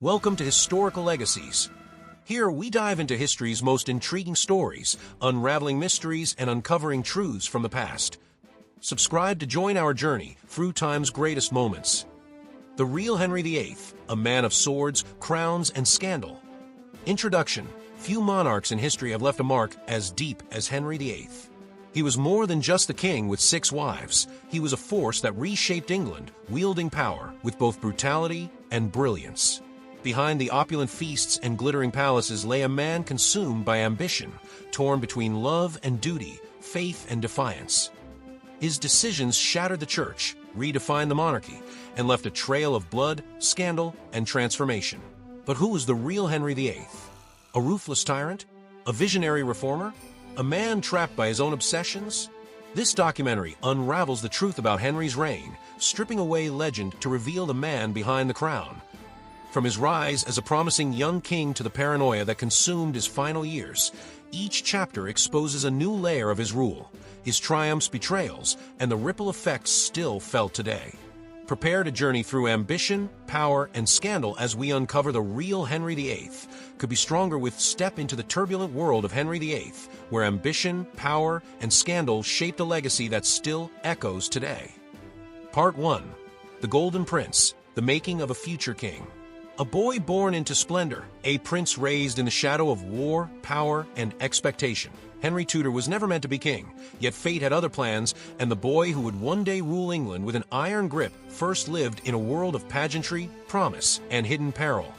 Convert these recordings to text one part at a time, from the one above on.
Welcome to Historical Legacies. Here we dive into history's most intriguing stories, unraveling mysteries and uncovering truths from the past. Subscribe to join our journey through time's greatest moments. The real Henry VIII, a man of swords, crowns, and scandal. Introduction. Few monarchs in history have left a mark as deep as Henry VIII. He was more than just the king with 6 wives. He was a force that reshaped England, wielding power with both brutality and brilliance. Behind the opulent feasts and glittering palaces lay a man consumed by ambition, torn between love and duty, faith and defiance. His decisions shattered the church, redefined the monarchy, and left a trail of blood, scandal, and transformation. But who was the real Henry VIII? A ruthless tyrant? A visionary reformer? A man trapped by his own obsessions? This documentary unravels the truth about Henry's reign, stripping away legend to reveal the man behind the crown. From his rise as a promising young king to the paranoia that consumed his final years, each chapter exposes a new layer of his rule, his triumphs, betrayals, and the ripple effects still felt today. Prepare to journey through ambition, power, and scandal as we uncover the real Henry VIII. Could be stronger with step into the turbulent world of Henry VIII, where ambition, power, and scandal shaped a legacy that still echoes today. Part 1. The Golden Prince, the making of a future king. A boy born into splendor, a prince raised in the shadow of war, power, and expectation. Henry Tudor was never meant to be king, yet fate had other plans, and the boy who would one day rule England with an iron grip first lived in a world of pageantry, promise, and hidden peril.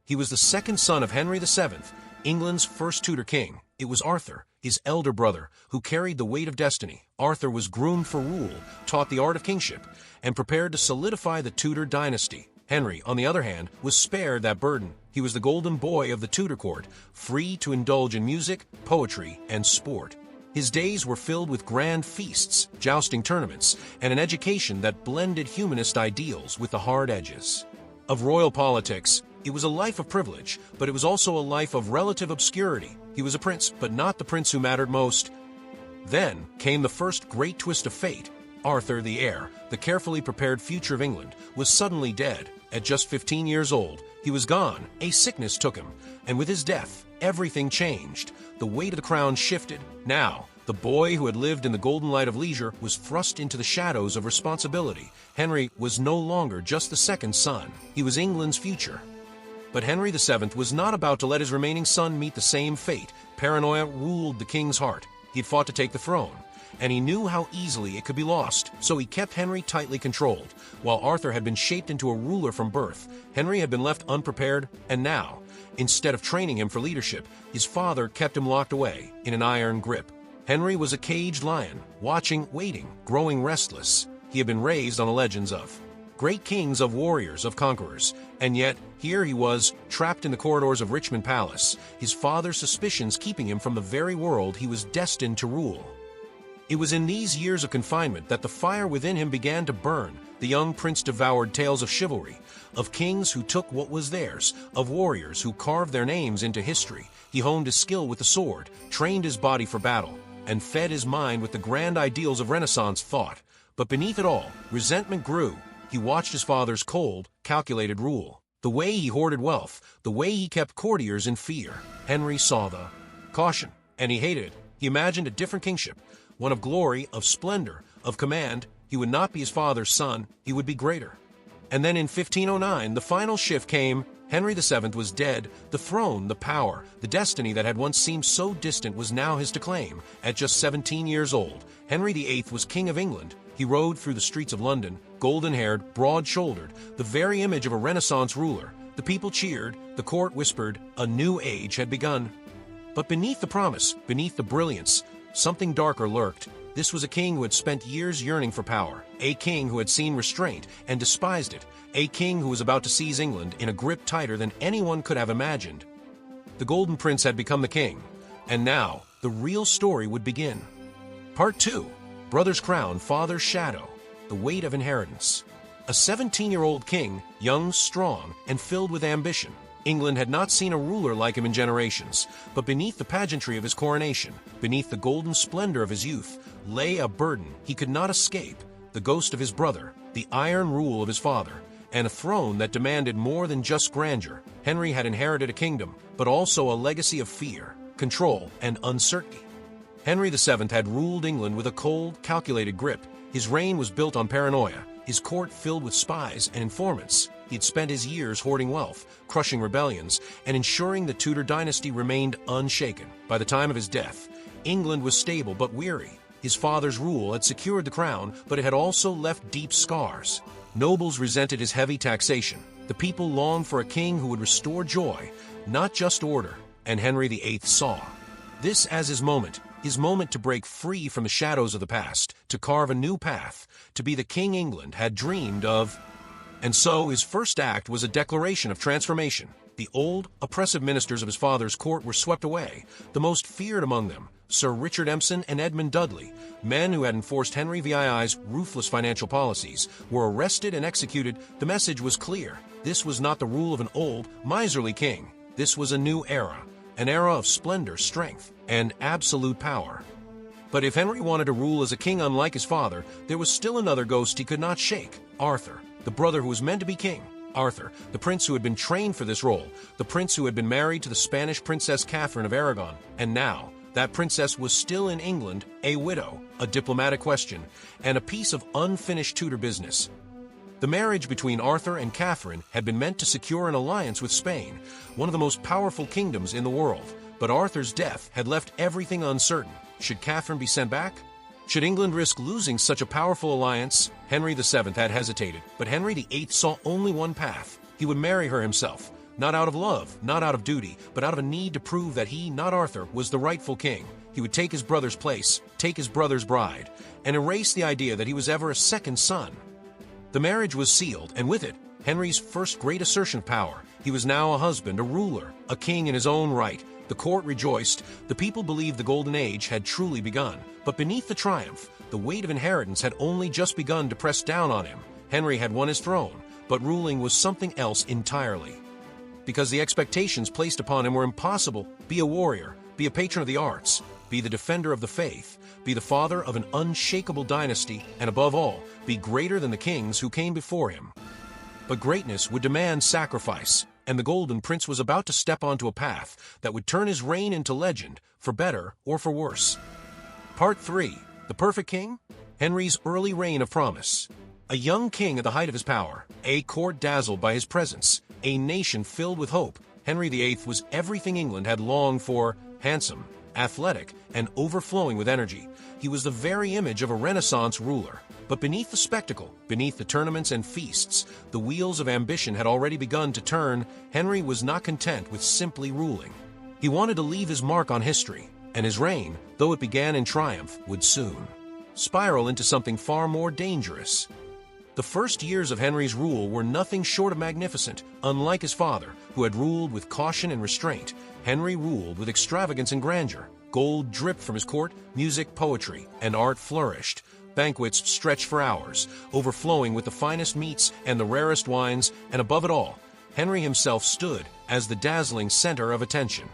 He was the second son of Henry VII, England's first Tudor king. It was Arthur, his elder brother, who carried the weight of destiny. Arthur was groomed for rule, taught the art of kingship, and prepared to solidify the Tudor dynasty. Henry, on the other hand, was spared that burden. He was the golden boy of the Tudor court, free to indulge in music, poetry, and sport. His days were filled with grand feasts, jousting tournaments, and an education that blended humanist ideals with the hard edges. Of royal politics, it was a life of privilege, but it was also a life of relative obscurity. He was a prince, but not the prince who mattered most. Then came the first great twist of fate. Arthur, the heir, the carefully prepared future of England, was suddenly dead. At just 15 years old, he was gone. A sickness took him, and with his death, everything changed. The weight of the crown shifted. Now, the boy who had lived in the golden light of leisure was thrust into the shadows of responsibility. Henry was no longer just the second son. He was England's future. But Henry VII was not about to let his remaining son meet the same fate. Paranoia ruled the king's heart. He had fought to take the throne, and he knew how easily it could be lost, so he kept Henry tightly controlled. While Arthur had been shaped into a ruler from birth, Henry had been left unprepared, and now, instead of training him for leadership, his father kept him locked away in an iron grip. Henry was a caged lion, watching, waiting, growing restless. He had been raised on the legends of great kings, of warriors, of conquerors, and yet here he was, trapped in the corridors of Richmond Palace, his father's suspicions keeping him from the very world he was destined to rule. It was in these years of confinement that the fire within him began to burn. The young prince devoured tales of chivalry, of kings who took what was theirs, of warriors who carved their names into history. He honed his skill with the sword, trained his body for battle, and fed his mind with the grand ideals of Renaissance thought. But beneath it all, resentment grew. He watched his father's cold, calculated rule. The way he hoarded wealth, the way he kept courtiers in fear. Henry saw the caution, and he hated it. He imagined a different kingship, one of glory, of splendor, of command. He would not be his father's son, he would be greater. And then in 1509, the final shift came. Henry VII was dead. The throne, the power, the destiny that had once seemed so distant was now his to claim. At just 17 years old, Henry VIII was King of England. He rode through the streets of London, golden-haired, broad-shouldered, the very image of a Renaissance ruler. The people cheered, the court whispered, a new age had begun. But beneath the promise, beneath the brilliance, something darker lurked. This was a king who had spent years yearning for power, a king who had seen restraint and despised it, a king who was about to seize England in a grip tighter than anyone could have imagined. The Golden Prince had become the king, and now the real story would begin. Part 2. Brother's Crown, Father's Shadow, the Weight of Inheritance. A 17-year-old king, young, strong, and filled with ambition. England had not seen a ruler like him in generations, but beneath the pageantry of his coronation, beneath the golden splendor of his youth, lay a burden he could not escape, the ghost of his brother, the iron rule of his father. and a throne that demanded more than just grandeur. Henry had inherited a kingdom, but also a legacy of fear, control, and uncertainty. Henry VII had ruled England with a cold, calculated grip. His reign was built on paranoia, his court filled with spies and informants. He had spent his years hoarding wealth, crushing rebellions, and ensuring the Tudor dynasty remained unshaken. By the time of his death, England was stable but weary. His father's rule had secured the crown, but it had also left deep scars. Nobles resented his heavy taxation. The people longed for a king who would restore joy, not just order, and Henry VIII saw this as his moment to break free from the shadows of the past, to carve a new path, to be the king England had dreamed of. And so his first act was a declaration of transformation. The old, oppressive ministers of his father's court were swept away, the most feared among them, Sir Richard Empson and Edmund Dudley, men who had enforced Henry VII's ruthless financial policies, were arrested and executed. The message was clear. This was not the rule of an old, miserly king. This was a new era, an era of splendor, strength, and absolute power. But if Henry wanted to rule as a king unlike his father, there was still another ghost he could not shake: Arthur, the brother who was meant to be king. Arthur, the prince who had been trained for this role, the prince who had been married to the Spanish princess Katherine of Aragon, and now that princess was still in England, a widow, a diplomatic question, and a piece of unfinished Tudor business. The marriage between Arthur and Katherine had been meant to secure an alliance with Spain, one of the most powerful kingdoms in the world. But Arthur's death had left everything uncertain. Should Katherine be sent back? Should England risk losing such a powerful alliance? Henry VII had hesitated, but Henry VIII saw only one path. He would marry her himself, not out of love, not out of duty, but out of a need to prove that he, not Arthur, was the rightful king. He would take his brother's place, take his brother's bride, and erase the idea that he was ever a second son. The marriage was sealed, and with it, Henry's first great assertion of power. He was now a husband, a ruler, a king in his own right. The court rejoiced. The people believed the Golden Age had truly begun. But beneath the triumph, the weight of inheritance had only just begun to press down on him. Henry had won his throne, but ruling was something else entirely. Because the expectations placed upon him were impossible. Be a warrior, be a patron of the arts, be the defender of the faith, be the father of an unshakable dynasty, and above all, be greater than the kings who came before him. But greatness would demand sacrifice, and the Golden Prince was about to step onto a path that would turn his reign into legend, for better or for worse. Part 3. The Perfect King? Henry's early reign of promise. A young king at the height of his power, a court dazzled by his presence, a nation filled with hope. Henry VIII was everything England had longed for: handsome, athletic, and overflowing with energy. He was the very image of a Renaissance ruler. But beneath the spectacle, beneath the tournaments and feasts, the wheels of ambition had already begun to turn. Henry was not content with simply ruling. He wanted to leave his mark on history, and his reign, though it began in triumph, would soon spiral into something far more dangerous. The first years of Henry's rule were nothing short of magnificent. Unlike his father, who had ruled with caution and restraint, Henry ruled with extravagance and grandeur. Gold dripped from his court, music, poetry, and art flourished. Banquets stretched for hours, overflowing with the finest meats and the rarest wines, and above it all, Henry himself stood as the dazzling center of attention.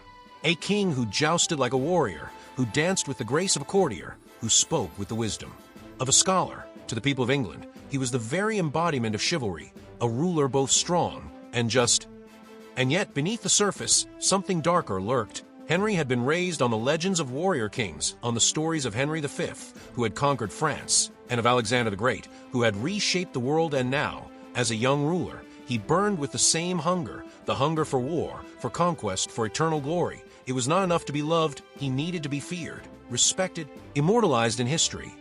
A king who jousted like a warrior, who danced with the grace of a courtier, who spoke with the wisdom of a scholar. To the people of England, he was the very embodiment of chivalry, a ruler both strong and just. And yet, beneath the surface, something darker lurked. Henry had been raised on the legends of warrior kings, on the stories of Henry V, who had conquered France, and of Alexander the Great, who had reshaped the world. And now, as a young ruler, he burned with the same hunger, the hunger for war, for conquest, for eternal glory. It was not enough to be loved, he needed to be feared, respected, immortalized in history.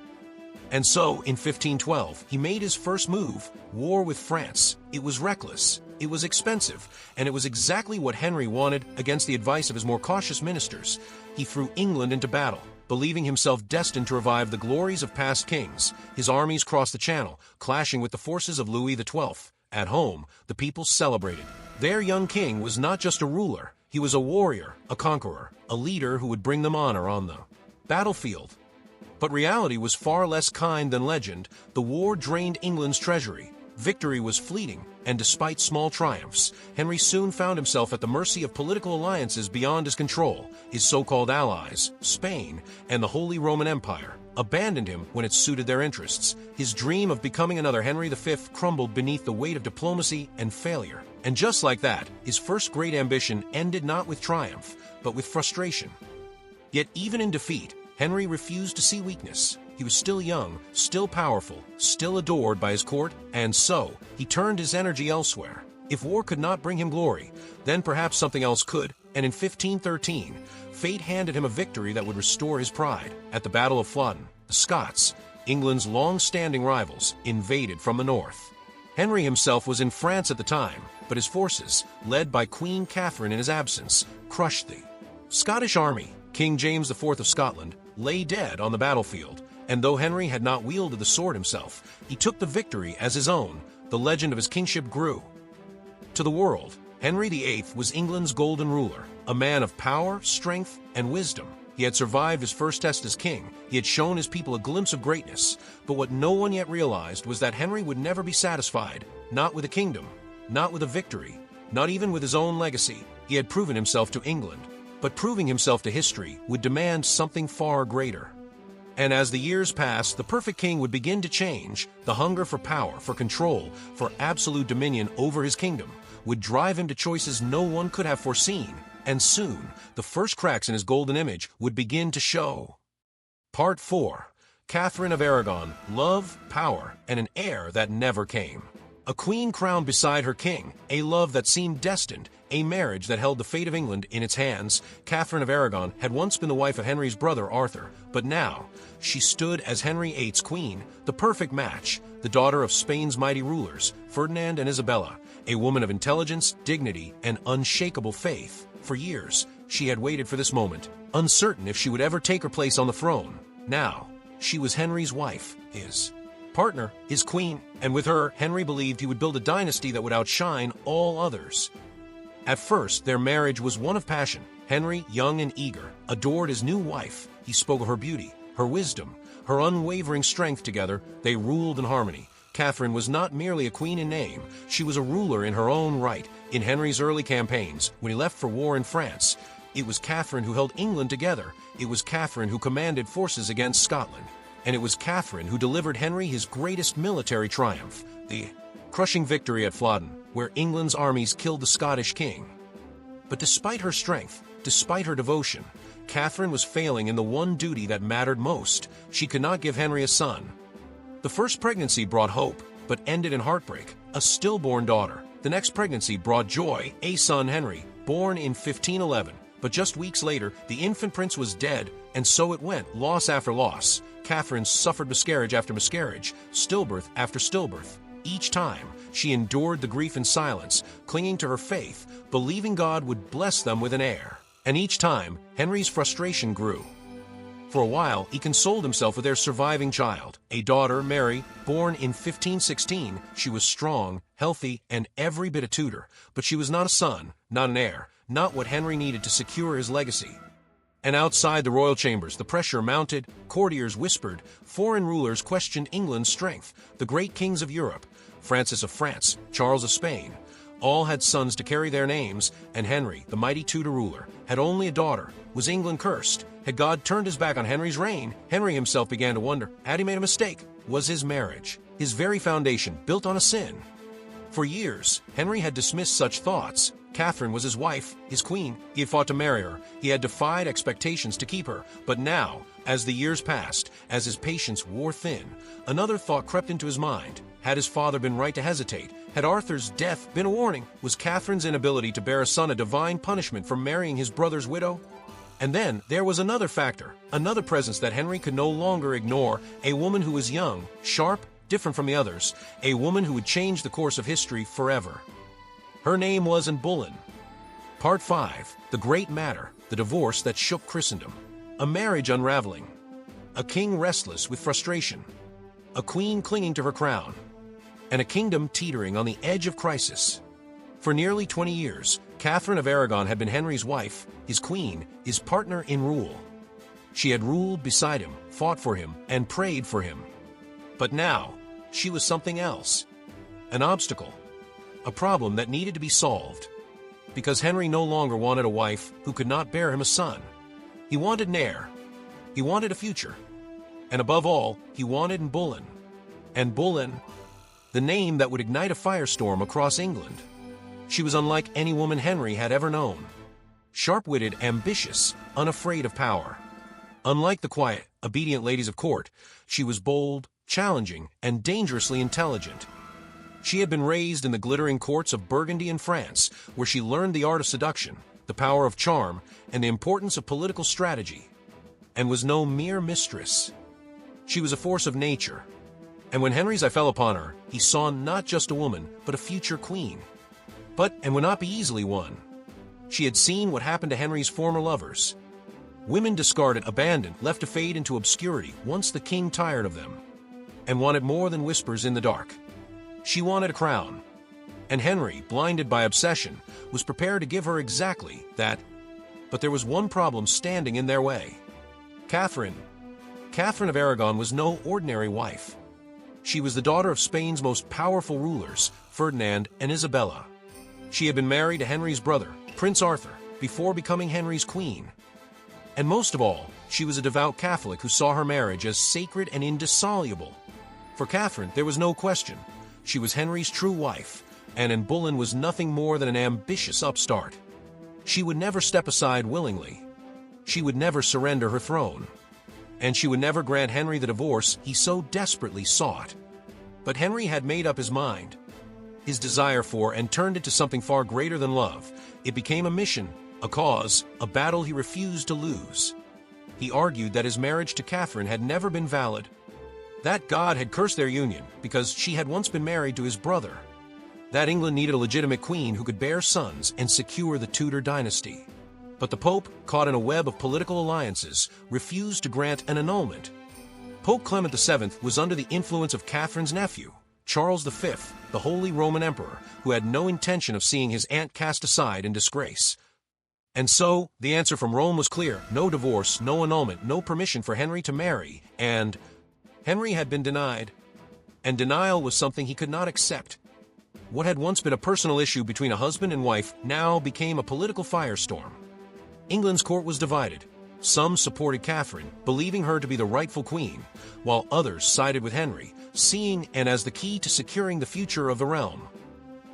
And so, in 1512, he made his first move: war with France. It was reckless, it was expensive, and it was exactly what Henry wanted. Against the advice of his more cautious ministers, he threw England into battle, believing himself destined to revive the glories of past kings. His armies crossed the Channel, clashing with the forces of Louis XII. At home, the people celebrated. Their young king was not just a ruler, he was a warrior, a conqueror, a leader who would bring them honor on the battlefield. But reality was far less kind than legend. The war drained England's treasury. Victory was fleeting. And despite small triumphs, Henry soon found himself at the mercy of political alliances beyond his control. His so-called allies, Spain and the Holy Roman Empire, abandoned him when it suited their interests. His dream of becoming another Henry V crumbled beneath the weight of diplomacy and failure. And just like that, his first great ambition ended not with triumph, but with frustration. Yet even in defeat, Henry refused to see weakness. He was still young, still powerful, still adored by his court, and so he turned his energy elsewhere. If war could not bring him glory, then perhaps something else could, and in 1513, fate handed him a victory that would restore his pride. At the Battle of Flodden, the Scots, England's long-standing rivals, invaded from the north. Henry himself was in France at the time, but his forces, led by Queen Katherine in his absence, crushed the Scottish army. King James IV of Scotland lay dead on the battlefield, and though Henry had not wielded the sword himself, he took the victory as his own. The legend of his kingship grew. To the world, Henry VIII was England's golden ruler, a man of power, strength, and wisdom. He had survived his first test as king. He had shown his people a glimpse of greatness. But what no one yet realized was that Henry would never be satisfied, not with a kingdom, not with a victory, not even with his own legacy. He had proven himself to England. But proving himself to history would demand something far greater. And as the years passed, the perfect king would begin to change. The hunger for power, for control, for absolute dominion over his kingdom would drive him to choices no one could have foreseen. And soon, the first cracks in his golden image would begin to show. Part 4. Katherine of Aragon, Love, Power, and an Heir that never came. A queen crowned beside her king, a love that seemed destined, a marriage that held the fate of England in its hands. Katherine of Aragon had once been the wife of Henry's brother Arthur, but now she stood as Henry VIII's queen, the perfect match, the daughter of Spain's mighty rulers, Ferdinand and Isabella, a woman of intelligence, dignity, and unshakable faith. For years, she had waited for this moment, uncertain if she would ever take her place on the throne. Now, she was Henry's wife, his partner, his queen, and with her, Henry believed he would build a dynasty that would outshine all others. At first, their marriage was one of passion. Henry, young and eager, adored his new wife. He spoke of her beauty, her wisdom, her unwavering strength. Together, they ruled in harmony. Katherine was not merely a queen in name, she was a ruler in her own right. In Henry's early campaigns, when he left for war in France, it was Katherine who held England together. It was Katherine who commanded forces against Scotland. And it was Katherine who delivered Henry his greatest military triumph, the crushing victory at Flodden, where England's armies killed the Scottish king. But despite her strength, despite her devotion, Katherine was failing in the one duty that mattered most. She could not give Henry a son. The first pregnancy brought hope, but ended in heartbreak, a stillborn daughter. The next pregnancy brought joy, a son Henry, born in 1511. But just weeks later, the infant prince was dead, and so it went, loss after loss. Katherine suffered miscarriage after miscarriage, stillbirth after stillbirth. Each time, she endured the grief in silence, clinging to her faith, believing God would bless them with an heir. And each time, Henry's frustration grew. For a while, he consoled himself with their surviving child, a daughter, Mary, born in 1516. She was strong, healthy, and every bit a Tudor, but she was not a son, not an heir, not what Henry needed to secure his legacy. And outside the royal chambers, the pressure mounted, courtiers whispered, foreign rulers questioned England's strength. The great kings of Europe, Francis of France, Charles of Spain, all had sons to carry their names, and Henry, the mighty Tudor ruler, had only a daughter. Was England cursed? Had God turned his back on Henry's reign? Henry himself began to wonder, had he made a mistake? Was his marriage, his very foundation, built on a sin? For years, Henry had dismissed such thoughts. Katherine was his wife, his queen. He had fought to marry her. He had defied expectations to keep her. But now, as the years passed, as his patience wore thin, another thought crept into his mind. Had his father been right to hesitate? Had Arthur's death been a warning? Was Katherine's inability to bear a son a divine punishment for marrying his brother's widow? And then there was another factor, another presence that Henry could no longer ignore, a woman who was young, sharp, different from the others, a woman who would change the course of history forever. Her name was Boleyn. Part 5. The Great Matter, the divorce that shook Christendom. A marriage unraveling. A king restless with frustration. A queen clinging to her crown. And a kingdom teetering on the edge of crisis. For nearly 20 years, Katherine of Aragon had been Henry's wife, his queen, his partner in rule. She had ruled beside him, fought for him, and prayed for him. But now, she was something else. An obstacle. a problem that needed to be solved. Because Henry no longer wanted a wife who could not bear him a son. He wanted an heir. He wanted a future. And above all, he wanted Boleyn. And Boleyn, the name that would ignite a firestorm across England. She was unlike any woman Henry had ever known. Sharp-witted, ambitious, unafraid of power. Unlike the quiet, obedient ladies of court, she was bold, challenging, and dangerously intelligent. She had been raised in the glittering courts of Burgundy and France, where she learned the art of seduction, the power of charm, and the importance of political strategy, and was no mere mistress. She was a force of nature. And when Henry's eye fell upon her, he saw not just a woman, but a future queen. And would not be easily won. She had seen what happened to Henry's former lovers. Women discarded, abandoned, left to fade into obscurity once the king tired of them, and wanted more than whispers in the dark. She wanted a crown, and Henry, blinded by obsession, was prepared to give her exactly that. But there was one problem standing in their way. Katherine. Katherine of Aragon was no ordinary wife. She was the daughter of Spain's most powerful rulers, Ferdinand and Isabella. She had been married to Henry's brother, Prince Arthur, before becoming Henry's queen. And most of all, she was a devout Catholic who saw her marriage as sacred and indissoluble. For Katherine, there was no question. She was Henry's true wife, and Boleyn was nothing more than an ambitious upstart. She would never step aside willingly. She would never surrender her throne. And she would never grant Henry the divorce he so desperately sought. But Henry had made up his mind. His desire for and turned it to something far greater than love. It became a mission, a cause, a battle he refused to lose. He argued that his marriage to Katherine had never been valid, that God had cursed their union because she had once been married to his brother, that England needed a legitimate queen who could bear sons and secure the Tudor dynasty. But the Pope, caught in a web of political alliances, refused to grant an annulment. Pope Clement VII was under the influence of Catherine's nephew, Charles V, the Holy Roman Emperor, who had no intention of seeing his aunt cast aside in disgrace. And so, the answer from Rome was clear: no divorce, no annulment, no permission for Henry to marry, and Henry had been denied. And denial was something he could not accept. What had once been a personal issue between a husband and wife now became a political firestorm. England's court was divided. Some supported Katherine, believing her to be the rightful queen, while others sided with Henry, seeing and as the key to securing the future of the realm.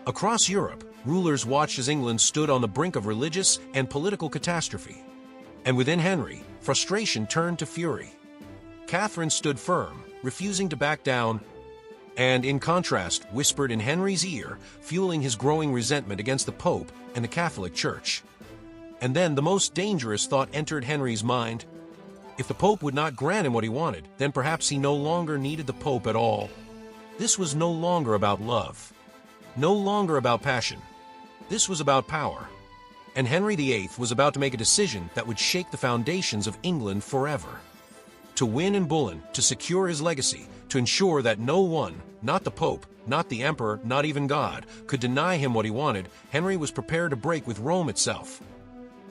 Across Europe, rulers watched as England stood on the brink of religious and political catastrophe. And within Henry, frustration turned to fury. Katherine stood firm, refusing to back down, and in contrast, whispered in Henry's ear, fueling his growing resentment against the Pope and the Catholic Church. And then the most dangerous thought entered Henry's mind. If the Pope would not grant him what he wanted, then perhaps he no longer needed the Pope at all. This was no longer about love, no longer about passion. This was about power. And Henry VIII was about to make a decision that would shake the foundations of England forever. To win Boleyn, to secure his legacy, to ensure that no one, not the Pope, not the Emperor, not even God, could deny him what he wanted, Henry was prepared to break with Rome itself.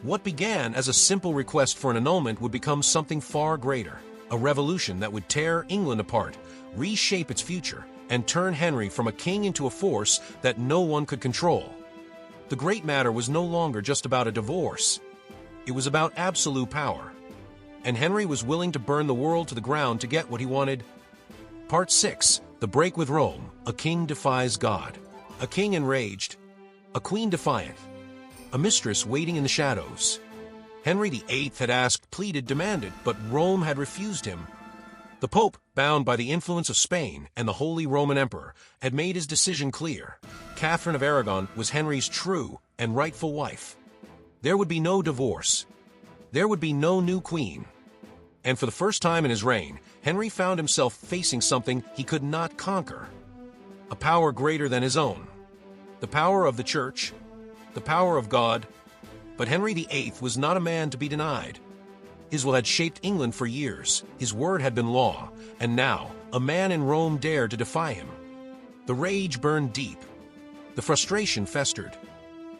What began as a simple request for an annulment would become something far greater, a revolution that would tear England apart, reshape its future, and turn Henry from a king into a force that no one could control. The great matter was no longer just about a divorce. It was about absolute power. And Henry was willing to burn the world to the ground to get what he wanted. Part 6. The Break with Rome. A king defies God. A king enraged. A queen defiant. A mistress waiting in the shadows. Henry VIII had asked, pleaded, demanded, but Rome had refused him. The Pope, bound by the influence of Spain and the Holy Roman Emperor, had made his decision clear. Katherine of Aragon was Henry's true and rightful wife. There would be no divorce. There would be no new queen. And for the first time in his reign, Henry found himself facing something he could not conquer. A power greater than his own. The power of the Church. The power of God. But Henry VIII was not a man to be denied. His will had shaped England for years. His word had been law. And now, a man in Rome dared to defy him. The rage burned deep. The frustration festered.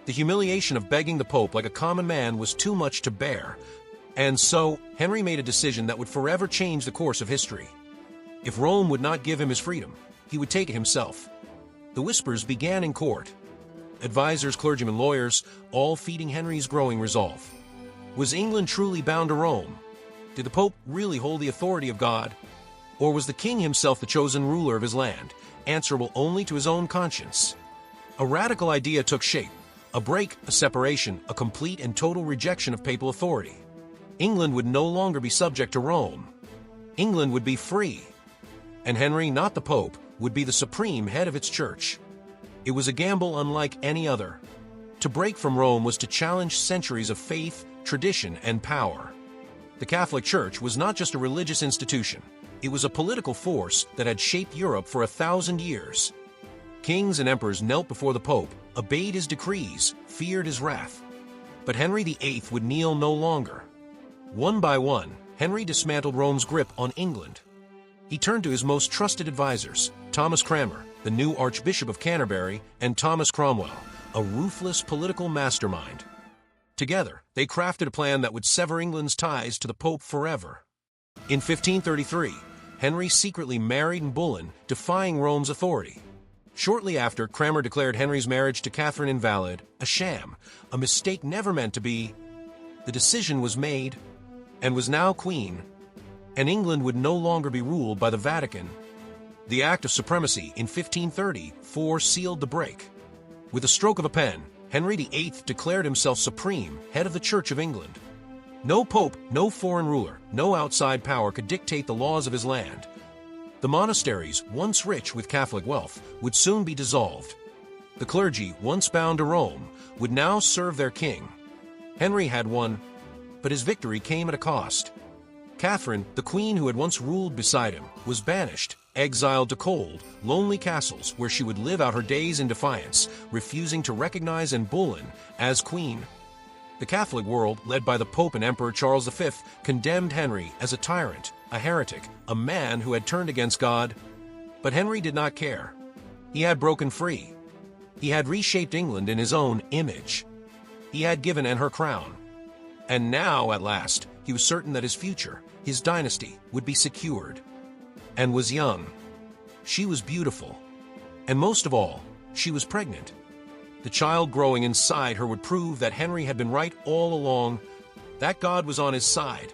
The humiliation of begging the Pope like a common man was too much to bear. And so, Henry made a decision that would forever change the course of history. If Rome would not give him his freedom, he would take it himself. The whispers began in court. advisors, clergymen, lawyers, all feeding Henry's growing resolve. Was England truly bound to Rome? Did the Pope really hold the authority of God? Or was the king himself the chosen ruler of his land, answerable only to his own conscience? A radical idea took shape. A break, a separation, a complete and total rejection of papal authority. England would no longer be subject to Rome. England would be free. And Henry, not the Pope, would be the supreme head of its church. It was a gamble unlike any other. To break from Rome was to challenge centuries of faith, tradition, and power. The Catholic Church was not just a religious institution. It was a political force that had shaped Europe for 1,000 years. Kings and emperors knelt before the Pope, obeyed his decrees, feared his wrath. But Henry VIII would kneel no longer. One by one, Henry dismantled Rome's grip on England. He turned to his most trusted advisors, Thomas Cranmer, the new Archbishop of Canterbury, and Thomas Cromwell, a ruthless political mastermind. Together, they crafted a plan that would sever England's ties to the Pope forever. In 1533, Henry secretly married Boleyn, defying Rome's authority. Shortly after, Cranmer declared Henry's marriage to Katherine invalid, a sham, a mistake never meant to be. The decision was made, and was now queen, and England would no longer be ruled by the Vatican. The Act of Supremacy in 1534 sealed the break. With a stroke of a pen, Henry VIII declared himself supreme, head of the Church of England. No pope, no foreign ruler, no outside power could dictate the laws of his land. The monasteries, once rich with Catholic wealth, would soon be dissolved. The clergy, once bound to Rome, would now serve their king. Henry had won, but his victory came at a cost. Katherine, the queen who had once ruled beside him, was banished, exiled to cold, lonely castles where she would live out her days in defiance, refusing to recognize Boleyn as queen. The Catholic world, led by the Pope and Emperor Charles V, condemned Henry as a tyrant, a heretic, a man who had turned against God. But Henry did not care. He had broken free. He had reshaped England in his own image. He had given Anne her crown. And now, at last, he was certain that his future, his dynasty, would be secured. Anne was young. She was beautiful. And most of all, she was pregnant. The child growing inside her would prove that Henry had been right all along, that God was on his side,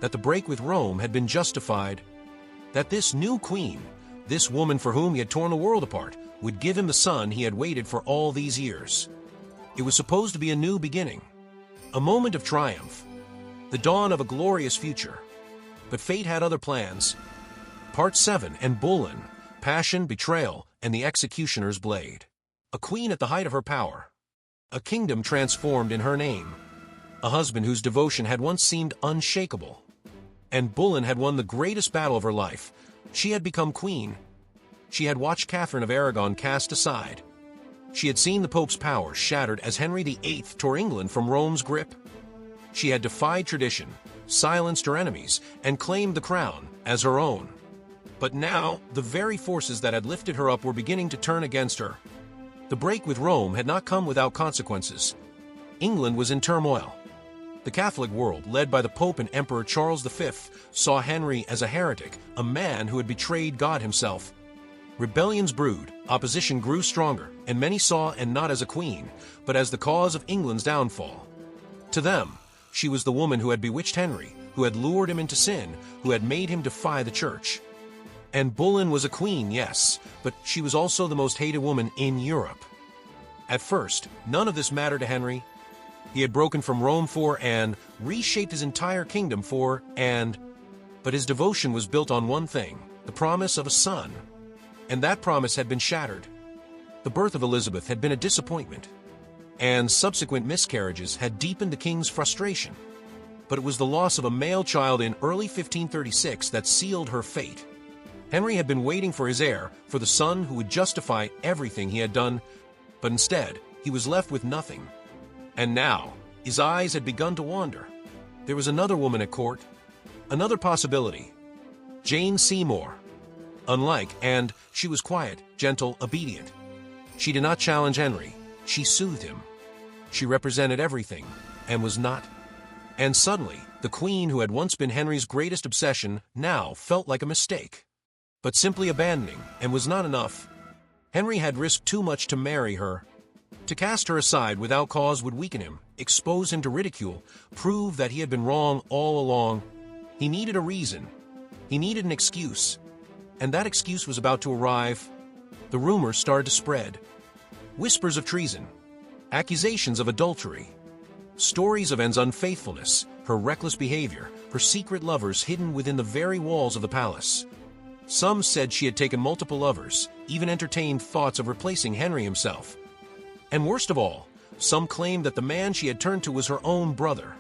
that the break with Rome had been justified, that this new queen, this woman for whom he had torn the world apart, would give him the son he had waited for all these years. It was supposed to be a new beginning, a moment of triumph, the dawn of a glorious future. But fate had other plans. Part 7, and Boleyn, Passion, Betrayal, and the Executioner's Blade. A queen at the height of her power. A kingdom transformed in her name. A husband whose devotion had once seemed unshakable. And Boleyn had won the greatest battle of her life. She had become queen. She had watched Katherine of Aragon cast aside. She had seen the Pope's power shattered as Henry VIII tore England from Rome's grip. She had defied tradition, silenced her enemies, and claimed the crown as her own. But now, the very forces that had lifted her up were beginning to turn against her. The break with Rome had not come without consequences. England was in turmoil. The Catholic world, led by the Pope and Emperor Charles V, saw Henry as a heretic, a man who had betrayed God himself. Rebellions brewed, opposition grew stronger, and many saw Anne not as a queen, but as the cause of England's downfall. To them, she was the woman who had bewitched Henry, who had lured him into sin, who had made him defy the church. And Boleyn was a queen, yes, but she was also the most hated woman in Europe. At first, none of this mattered to Henry. He had broken from Rome for Anne, reshaped his entire kingdom for Anne. But his devotion was built on one thing, the promise of a son. And that promise had been shattered. The birth of Elizabeth had been a disappointment. Anne's subsequent miscarriages had deepened the king's frustration. But it was the loss of a male child in early 1536 that sealed her fate. Henry had been waiting for his heir, for the son who would justify everything he had done, but instead, he was left with nothing. And now, his eyes had begun to wander. There was another woman at court, another possibility. Jane Seymour. Unlike Anne, she was quiet, gentle, obedient. She did not challenge Henry. She soothed him. She represented everything, and was not. And suddenly, the queen who had once been Henry's greatest obsession now felt like a mistake. But simply abandoning, and was not enough. Henry had risked too much to marry her. To cast her aside without cause would weaken him, expose him to ridicule, prove that he had been wrong all along. He needed a reason. He needed an excuse. And that excuse was about to arrive. The rumors started to spread. Whispers of treason, accusations of adultery, stories of Anne's unfaithfulness, her reckless behavior, her secret lovers hidden within the very walls of the palace. Some said she had taken multiple lovers, even entertained thoughts of replacing Henry himself. And worst of all, some claimed that the man she had turned to was her own brother.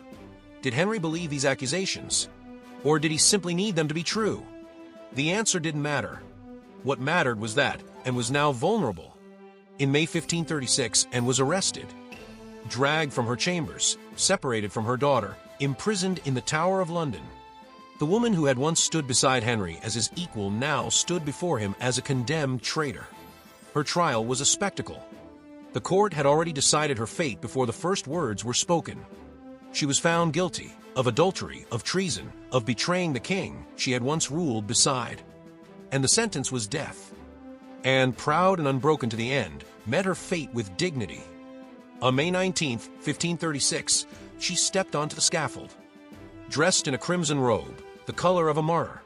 Did Henry believe these accusations? Or did he simply need them to be true? The answer didn't matter. What mattered was that Anne was now vulnerable. In May 1536, Anne was arrested, dragged from her chambers, separated from her daughter, imprisoned in the Tower of London. The woman who had once stood beside Henry as his equal now stood before him as a condemned traitor. Her trial was a spectacle. The court had already decided her fate before the first words were spoken. She was found guilty of adultery, of treason, of betraying the king she had once ruled beside. And the sentence was death. Anne, proud and unbroken to the end, met her fate with dignity. On May 19, 1536, she stepped onto the scaffold. Dressed in a crimson robe, the color of a martyr,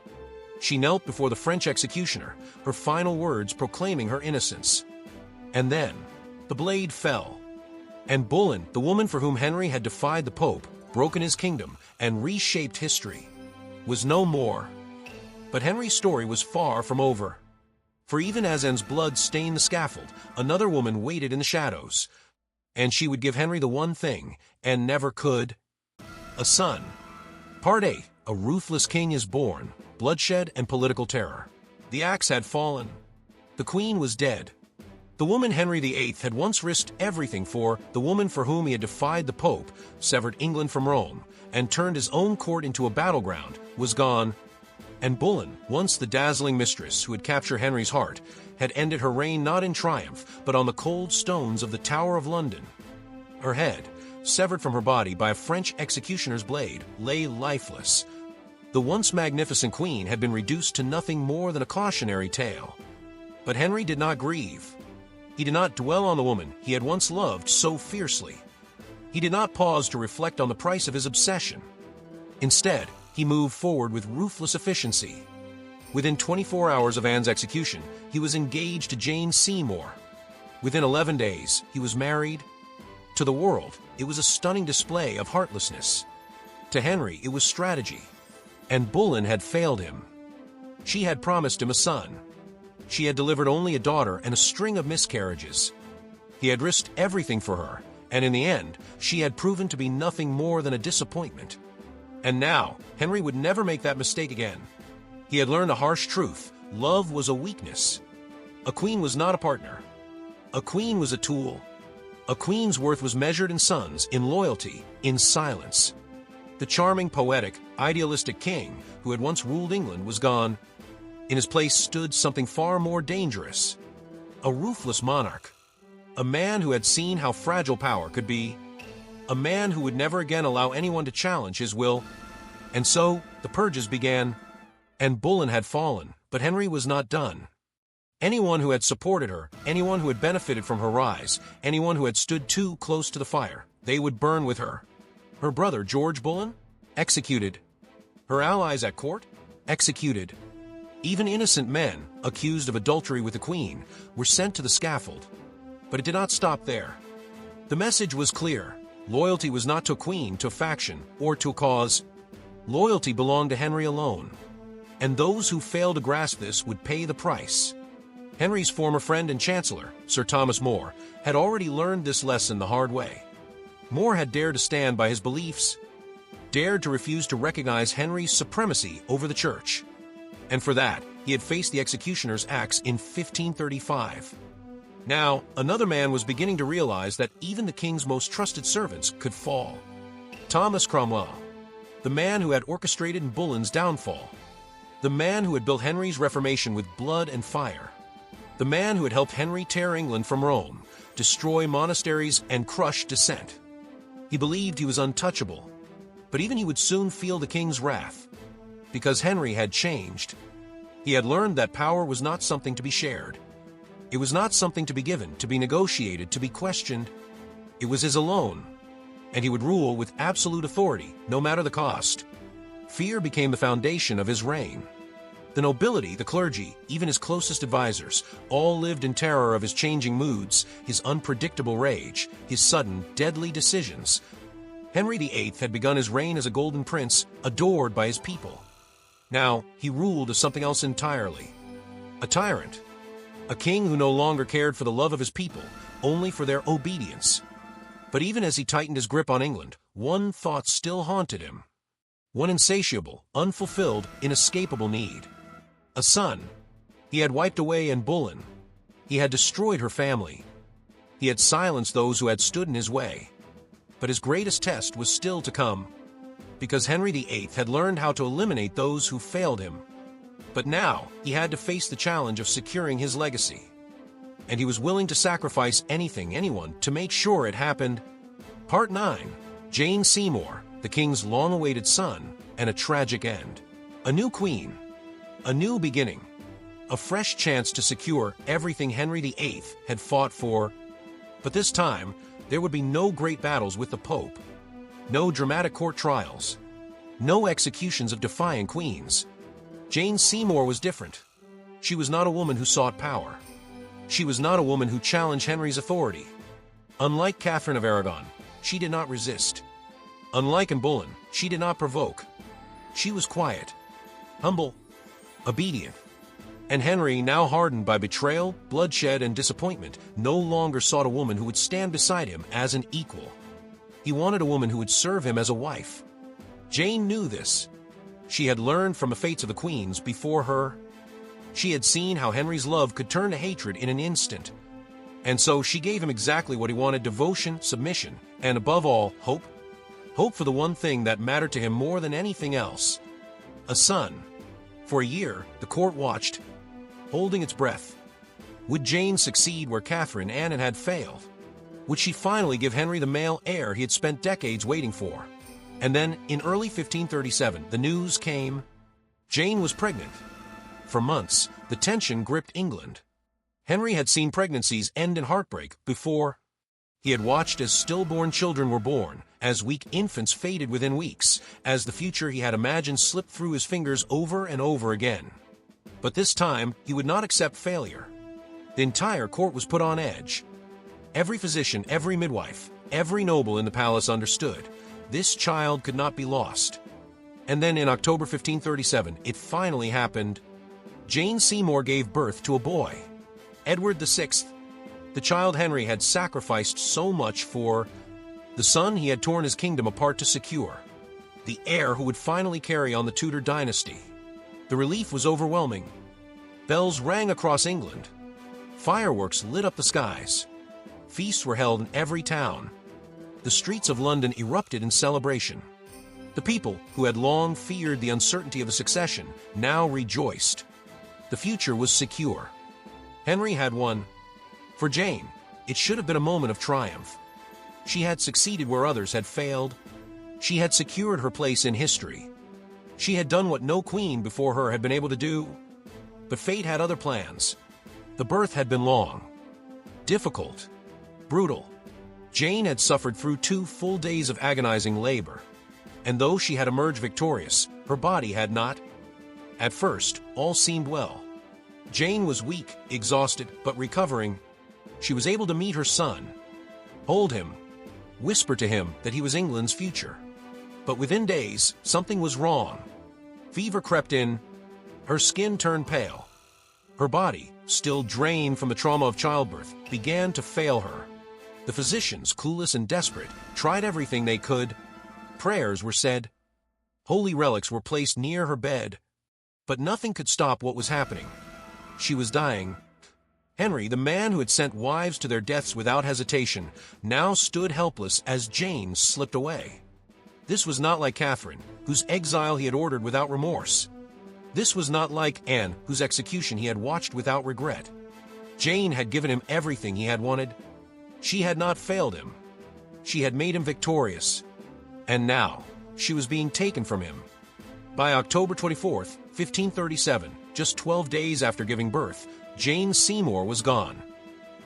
she knelt before the French executioner, her final words proclaiming her innocence. And then, the blade fell, and Boleyn, the woman for whom Henry had defied the Pope, broken his kingdom, and reshaped history, was no more. But Henry's story was far from over. For even as Anne's blood stained the scaffold, another woman waited in the shadows, and she would give Henry the one thing Anne never could: a son. Part 8. A ruthless king is born, bloodshed and political terror. The axe had fallen. The queen was dead. The woman Henry VIII had once risked everything for, the woman for whom he had defied the Pope, severed England from Rome, and turned his own court into a battleground, was gone. And Boleyn, once the dazzling mistress who had captured Henry's heart, had ended her reign not in triumph, but on the cold stones of the Tower of London. Her head, severed from her body by a French executioner's blade, lay lifeless. The once magnificent queen had been reduced to nothing more than a cautionary tale. But Henry did not grieve. He did not dwell on the woman he had once loved so fiercely. He did not pause to reflect on the price of his obsession. Instead, he moved forward with ruthless efficiency. Within 24 hours of Anne's execution, he was engaged to Jane Seymour. Within 11 days, he was married. To the world, it was a stunning display of heartlessness. To Henry, it was strategy. And Boleyn had failed him. She had promised him a son. She had delivered only a daughter and a string of miscarriages. He had risked everything for her, and in the end, she had proven to be nothing more than a disappointment. And now, Henry would never make that mistake again. He had learned a harsh truth: love was a weakness. A queen was not a partner. A queen was a tool. A queen's worth was measured in sons, in loyalty, in silence. The charming, poetic, idealistic king who had once ruled England was gone. In his place stood something far more dangerous: a ruthless monarch, a man who had seen how fragile power could be, a man who would never again allow anyone to challenge his will. And so, the purges began. And Boleyn had fallen, but Henry was not done. Anyone who had supported her, anyone who had benefited from her rise, anyone who had stood too close to the fire, they would burn with her. Her brother, George Boleyn? Executed. Her allies at court? Executed. Even innocent men, accused of adultery with the queen, were sent to the scaffold. But it did not stop there. The message was clear. Loyalty was not to a queen, to a faction, or to a cause. Loyalty belonged to Henry alone. And those who failed to grasp this would pay the price. Henry's former friend and chancellor, Sir Thomas More, had already learned this lesson the hard way. More had dared to stand by his beliefs, dared to refuse to recognize Henry's supremacy over the church. And for that, he had faced the executioner's axe in 1535. Now, another man was beginning to realize that even the king's most trusted servants could fall. Thomas Cromwell, the man who had orchestrated Boleyn's downfall, the man who had built Henry's reformation with blood and fire, the man who had helped Henry tear England from Rome, destroy monasteries, and crush dissent. He believed he was untouchable, but even he would soon feel the king's wrath, because Henry had changed. He had learned that power was not something to be shared. It was not something to be given, to be negotiated, to be questioned. It was his alone, and he would rule with absolute authority, no matter the cost. Fear became the foundation of his reign. The nobility, the clergy, even his closest advisors, all lived in terror of his changing moods, his unpredictable rage, his sudden, deadly decisions. Henry VIII had begun his reign as a golden prince, adored by his people. Now, he ruled as something else entirely. A tyrant. A king who no longer cared for the love of his people, only for their obedience. But even as he tightened his grip on England, one thought still haunted him. One insatiable, unfulfilled, inescapable need. A son. He had wiped away Anne Boleyn. He had destroyed her family. He had silenced those who had stood in his way. But his greatest test was still to come, because Henry VIII had learned how to eliminate those who failed him. But now, he had to face the challenge of securing his legacy. And he was willing to sacrifice anything, anyone, to make sure it happened. Part 9. Jane Seymour, the king's long-awaited son, and a tragic end. A new queen. A new beginning. A fresh chance to secure everything Henry VIII had fought for. But this time, there would be no great battles with the Pope. No dramatic court trials. No executions of defying queens. Jane Seymour was different. She was not a woman who sought power. She was not a woman who challenged Henry's authority. Unlike Katherine of Aragon, she did not resist. Unlike Anne Boleyn, she did not provoke. She was quiet, humble, obedient. And Henry, now hardened by betrayal, bloodshed, and disappointment, no longer sought a woman who would stand beside him as an equal. He wanted a woman who would serve him as a wife. Jane knew this. She had learned from the fates of the queens before her. She had seen how Henry's love could turn to hatred in an instant. And so she gave him exactly what he wanted: devotion, submission, and above all, hope. Hope for the one thing that mattered to him more than anything else: a son. For a year, the court watched, holding its breath. Would Jane succeed where Katherine, Anne, had failed? Would she finally give Henry the male heir he had spent decades waiting for? And then, in early 1537, the news came. Jane was pregnant. For months, the tension gripped England. Henry had seen pregnancies end in heartbreak before. He had watched as stillborn children were born, as weak infants faded within weeks, as the future he had imagined slipped through his fingers over and over again. But this time, he would not accept failure. The entire court was put on edge. Every physician, every midwife, every noble in the palace understood. This child could not be lost. And then in October 1537, it finally happened. Jane Seymour gave birth to a boy, Edward VI. The child Henry had sacrificed so much for, the son he had torn his kingdom apart to secure, the heir who would finally carry on the Tudor dynasty. The relief was overwhelming. Bells rang across England. Fireworks lit up the skies. Feasts were held in every town. The streets of London erupted in celebration. The people, who had long feared the uncertainty of a succession, now rejoiced. The future was secure. Henry had won. For Jane, it should have been a moment of triumph. She had succeeded where others had failed. She had secured her place in history. She had done what no queen before her had been able to do. But fate had other plans. The birth had been long, difficult, brutal. Jane had suffered through 2 full days of agonizing labor. And though she had emerged victorious, her body had not. At first, all seemed well. Jane was weak, exhausted, but recovering. She was able to meet her son, hold him, whisper to him that he was England's future. But within days, something was wrong. Fever crept in. Her skin turned pale. Her body, still drained from the trauma of childbirth, began to fail her. The physicians, clueless and desperate, tried everything they could. Prayers were said. Holy relics were placed near her bed. But nothing could stop what was happening. She was dying. Henry, the man who had sent wives to their deaths without hesitation, now stood helpless as Jane slipped away. This was not like Katherine, whose exile he had ordered without remorse. This was not like Anne, whose execution he had watched without regret. Jane had given him everything he had wanted. She had not failed him. She had made him victorious. And now, she was being taken from him. By October 24th, 1537, just 12 days after giving birth, Jane Seymour was gone.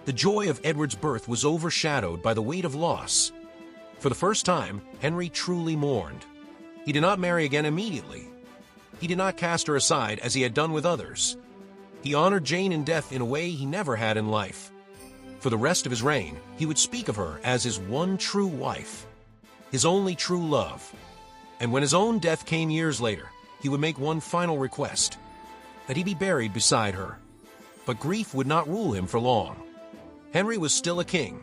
The joy of Edward's birth was overshadowed by the weight of loss. For the first time, Henry truly mourned. He did not marry again immediately. He did not cast her aside as he had done with others. He honored Jane in death in a way he never had in life. For the rest of his reign, he would speak of her as his one true wife, his only true love. And when his own death came years later, he would make one final request, that he be buried beside her. But grief would not rule him for long. Henry was still a king,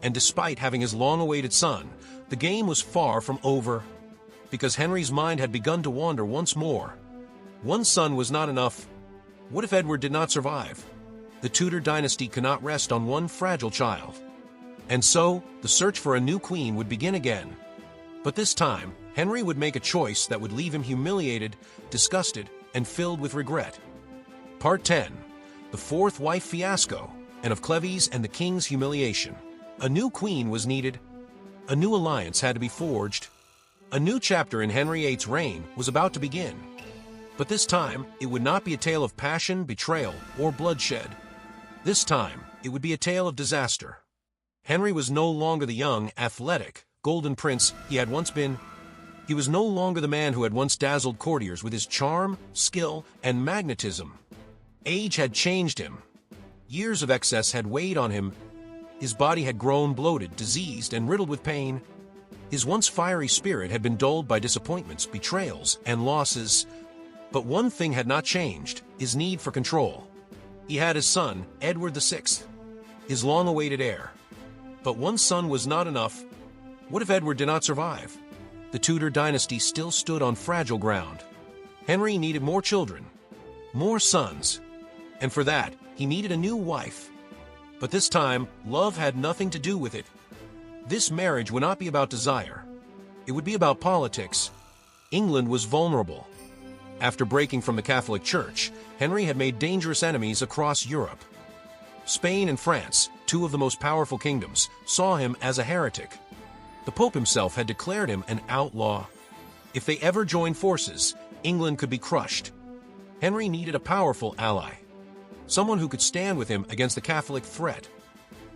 and despite having his long-awaited son, the game was far from over, because Henry's mind had begun to wander once more. One son was not enough. What if Edward did not survive? The Tudor dynasty could not rest on one fragile child. And so, the search for a new queen would begin again. But this time, Henry would make a choice that would leave him humiliated, disgusted, and filled with regret. Part 10. The Fourth Wife Fiasco, and of Cleves and the King's Humiliation. A new queen was needed. A new alliance had to be forged. A new chapter in Henry VIII's reign was about to begin. But this time, it would not be a tale of passion, betrayal, or bloodshed. This time, it would be a tale of disaster. Henry was no longer the young, athletic, golden prince he had once been. He was no longer the man who had once dazzled courtiers with his charm, skill, and magnetism. Age had changed him. Years of excess had weighed on him. His body had grown bloated, diseased, and riddled with pain. His once fiery spirit had been dulled by disappointments, betrayals, and losses. But one thing had not changed, his need for control. He had his son, Edward VI, his long-awaited heir. But one son was not enough. What if Edward did not survive? The Tudor dynasty still stood on fragile ground. Henry needed more children, more sons, and for that, he needed a new wife. But this time, love had nothing to do with it. This marriage would not be about desire. It would be about politics. England was vulnerable. After breaking from the Catholic Church, Henry had made dangerous enemies across Europe. Spain and France, two of the most powerful kingdoms, saw him as a heretic. The Pope himself had declared him an outlaw. If they ever joined forces, England could be crushed. Henry needed a powerful ally, someone who could stand with him against the Catholic threat.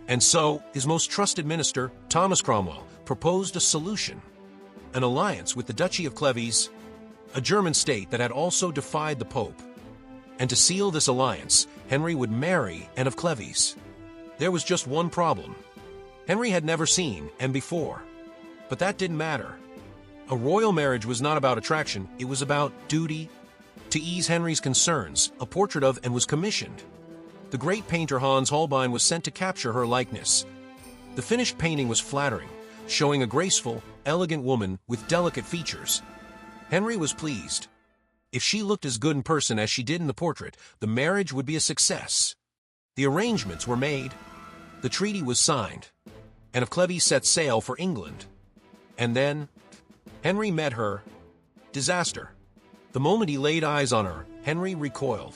And so, his most trusted minister, Thomas Cromwell, proposed a solution: an alliance with the Duchy of Cleves, a German state that had also defied the Pope. And to seal this alliance, Henry would marry Anne of Cleves. There was just one problem. Henry had never seen Anne before. But that didn't matter. A royal marriage was not about attraction, it was about duty. To ease Henry's concerns, a portrait of Anne was commissioned. The great painter Hans Holbein was sent to capture her likeness. The finished painting was flattering, showing a graceful, elegant woman with delicate features. Henry was pleased. If she looked as good in person as she did in the portrait, the marriage would be a success. The arrangements were made. The treaty was signed. Anne of Cleves set sail for England. And then, Henry met her. Disaster. The moment he laid eyes on her, Henry recoiled.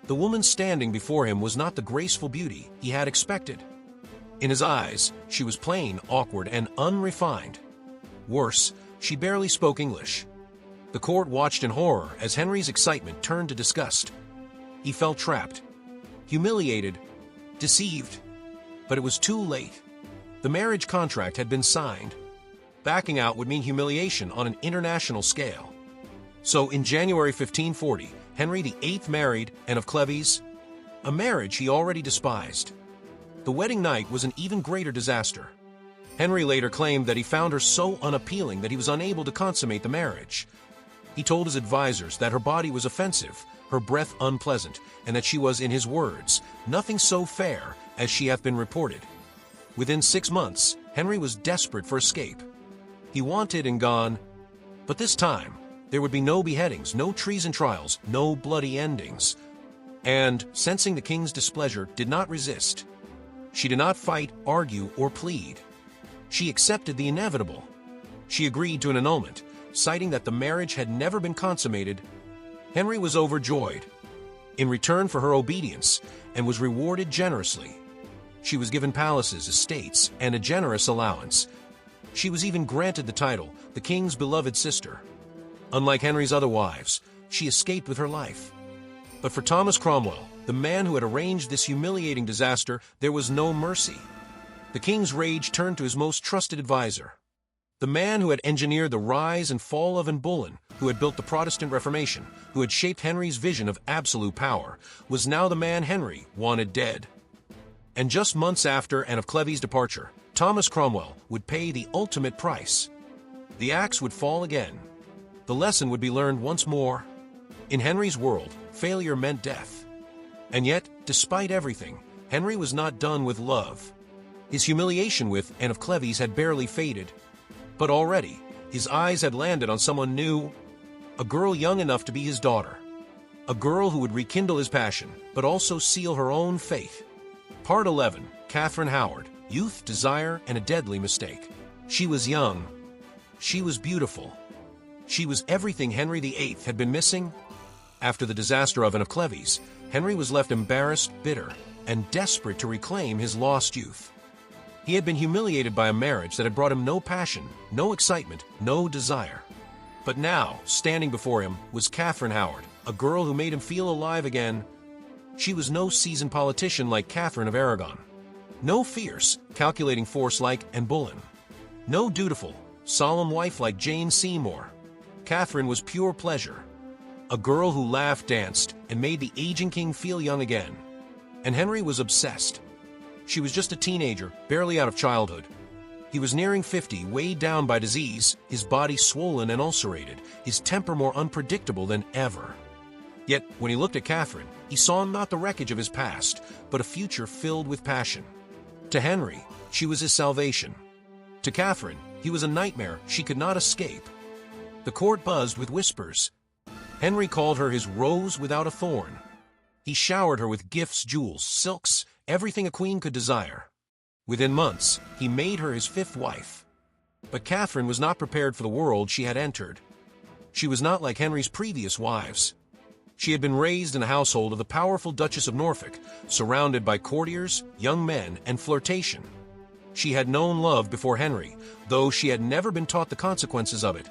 The woman standing before him was not the graceful beauty he had expected. In his eyes, she was plain, awkward, and unrefined. Worse, she barely spoke English. The court watched in horror as Henry's excitement turned to disgust. He felt trapped, humiliated, deceived. But it was too late. The marriage contract had been signed. Backing out would mean humiliation on an international scale. So in January 1540, Henry VIII married Anne of Cleves, a marriage he already despised. The wedding night was an even greater disaster. Henry later claimed that he found her so unappealing that he was unable to consummate the marriage. He told his advisors that her body was offensive, her breath unpleasant, and that she was, in his words, nothing so fair as she hath been reported. Within 6 months, Henry was desperate for escape. He wanted and gone, but this time, there would be no beheadings, no treason trials, no bloody endings. And, sensing the king's displeasure, did not resist. She did not fight, argue, or plead. She accepted the inevitable. She agreed to an annulment, citing that the marriage had never been consummated. Henry was overjoyed. In return for her obedience, and was rewarded generously. She was given palaces, estates, and a generous allowance. She was even granted the title, the king's beloved sister. Unlike Henry's other wives, she escaped with her life. But for Thomas Cromwell, the man who had arranged this humiliating disaster, there was no mercy. The king's rage turned to his most trusted advisor. The man who had engineered the rise and fall of Boleyn, who had built the Protestant Reformation, who had shaped Henry's vision of absolute power, was now the man Henry wanted dead. And just months after and of Cleves' departure, Thomas Cromwell would pay the ultimate price. The axe would fall again. The lesson would be learned once more. In Henry's world, failure meant death. And yet, despite everything, Henry was not done with love. His humiliation with Anne of Cleves had barely faded. But already, his eyes had landed on someone new, a girl young enough to be his daughter. A girl who would rekindle his passion, but also seal her own fate. Part 11, Katherine Howard, Youth, Desire, and a Deadly Mistake. She was young. She was beautiful. She was everything Henry VIII had been missing. After the disaster of Anne of Cleves, Henry was left embarrassed, bitter, and desperate to reclaim his lost youth. He had been humiliated by a marriage that had brought him no passion, no excitement, no desire. But now, standing before him, was Katherine Howard, a girl who made him feel alive again. She was no seasoned politician like Katherine of Aragon. No fierce, calculating force like Anne Boleyn. No dutiful, solemn wife like Jane Seymour. Katherine was pure pleasure. A girl who laughed, danced, and made the aging king feel young again. And Henry was obsessed. She was just a teenager, barely out of childhood. He was nearing 50, weighed down by disease, his body swollen and ulcerated, his temper more unpredictable than ever. Yet, when he looked at Katherine, he saw not the wreckage of his past, but a future filled with passion. To Henry, she was his salvation. To Katherine, he was a nightmare she could not escape. The court buzzed with whispers. Henry called her his rose without a thorn. He showered her with gifts, jewels, silks, everything a queen could desire. Within months, he made her his fifth wife. But Katherine was not prepared for the world she had entered. She was not like Henry's previous wives. She had been raised in the household of the powerful Duchess of Norfolk, surrounded by courtiers, young men, and flirtation. She had known love before Henry, though she had never been taught the consequences of it.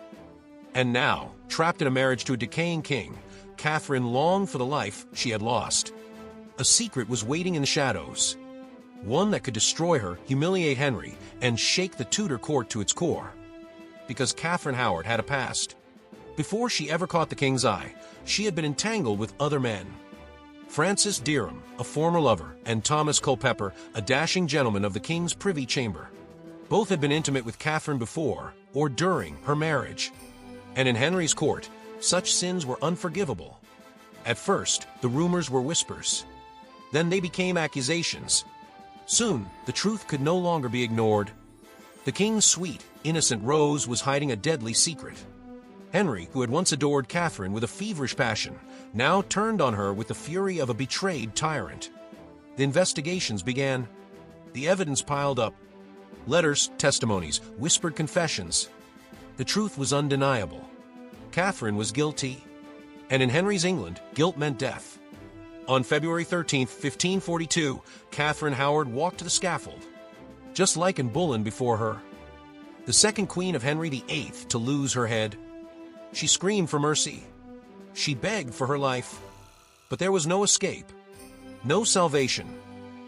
And now, trapped in a marriage to a decaying king, Katherine longed for the life she had lost. A secret was waiting in the shadows. One that could destroy her, humiliate Henry, and shake the Tudor court to its core. Because Katherine Howard had a past. Before she ever caught the king's eye, she had been entangled with other men. Francis Derham, a former lover, and Thomas Culpeper, a dashing gentleman of the king's privy chamber. Both had been intimate with Katherine before or during her marriage. And in Henry's court, such sins were unforgivable. At first, the rumors were whispers. Then they became accusations. Soon, the truth could no longer be ignored. The king's sweet, innocent Rose was hiding a deadly secret. Henry, who had once adored Katherine with a feverish passion, now turned on her with the fury of a betrayed tyrant. The investigations began. The evidence piled up. Letters, testimonies, whispered confessions. The truth was undeniable. Katherine was guilty. And in Henry's England, guilt meant death. On February 13, 1542, Katherine Howard walked to the scaffold, just like Anne Boleyn before her. The second queen of Henry VIII to lose her head. She screamed for mercy. She begged for her life. But there was no escape, no salvation,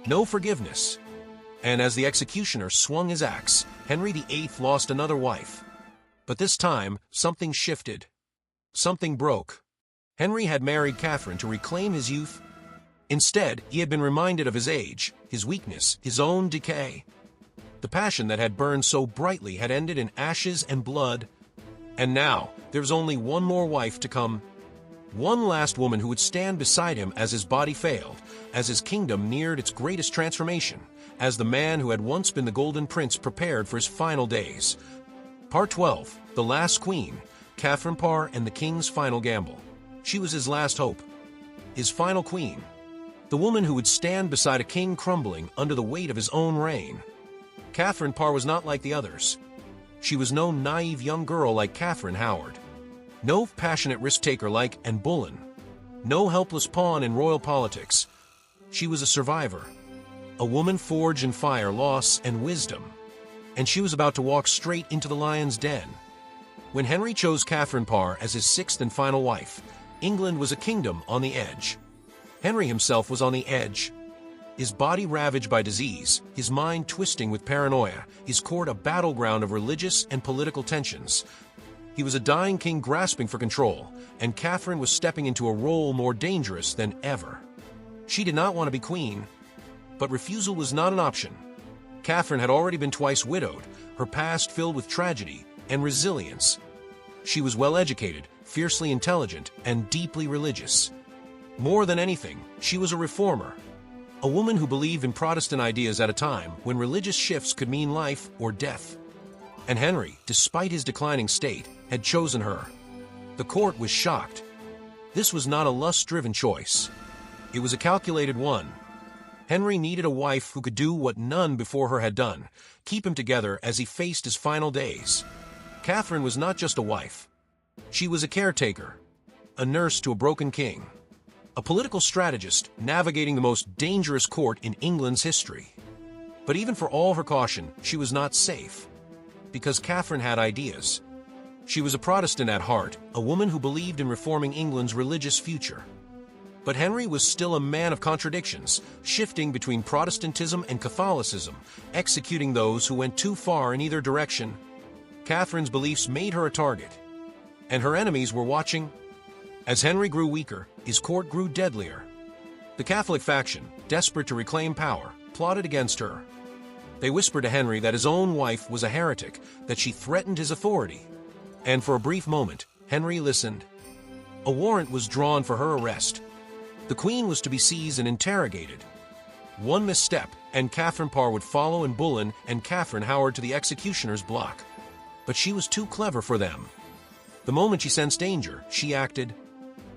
no forgiveness. And as the executioner swung his axe, Henry VIII lost another wife. But this time, something shifted. Something broke. Henry had married Katherine to reclaim his youth. Instead, he had been reminded of his age, his weakness, his own decay. The passion that had burned so brightly had ended in ashes and blood. And now, there was only one more wife to come. One last woman who would stand beside him as his body failed, as his kingdom neared its greatest transformation, as the man who had once been the Golden Prince prepared for his final days. Part 12, The Last Queen, Katherine Parr and the King's Final Gamble. She was his last hope, his final queen, the woman who would stand beside a king crumbling under the weight of his own reign. Katherine Parr was not like the others. She was no naive young girl like Katherine Howard, no passionate risk-taker like Anne Boleyn, no helpless pawn in royal politics. She was a survivor, a woman forged in fire, loss, and wisdom. And she was about to walk straight into the lion's den. When Henry chose Katherine Parr as his sixth and final wife, England was a kingdom on the edge. Henry himself was on the edge. His body ravaged by disease, his mind twisting with paranoia, his court a battleground of religious and political tensions. He was a dying king grasping for control, and Katherine was stepping into a role more dangerous than ever. She did not want to be queen, but refusal was not an option. Katherine had already been twice widowed, her past filled with tragedy and resilience. She was well-educated, fiercely intelligent, and deeply religious. More than anything, she was a reformer, a woman who believed in Protestant ideas at a time when religious shifts could mean life or death. And Henry, despite his declining state, had chosen her. The court was shocked. This was not a lust-driven choice. It was a calculated one. Henry needed a wife who could do what none before her had done, keep him together as he faced his final days. Katherine was not just a wife. She was a caretaker, a nurse to a broken king, a political strategist navigating the most dangerous court in England's history. But even for all her caution, she was not safe. Because Katherine had ideas. She was a Protestant at heart, a woman who believed in reforming England's religious future. But Henry was still a man of contradictions, shifting between Protestantism and Catholicism, executing those who went too far in either direction. Katherine's beliefs made her a target, and her enemies were watching. As Henry grew weaker, his court grew deadlier. The Catholic faction, desperate to reclaim power, plotted against her. They whispered to Henry that his own wife was a heretic, that she threatened his authority. And for a brief moment, Henry listened. A warrant was drawn for her arrest. The Queen was to be seized and interrogated. One misstep, and Katherine Parr would follow in Boleyn and Katherine Howard to the executioner's block. But she was too clever for them. The moment she sensed danger, she acted.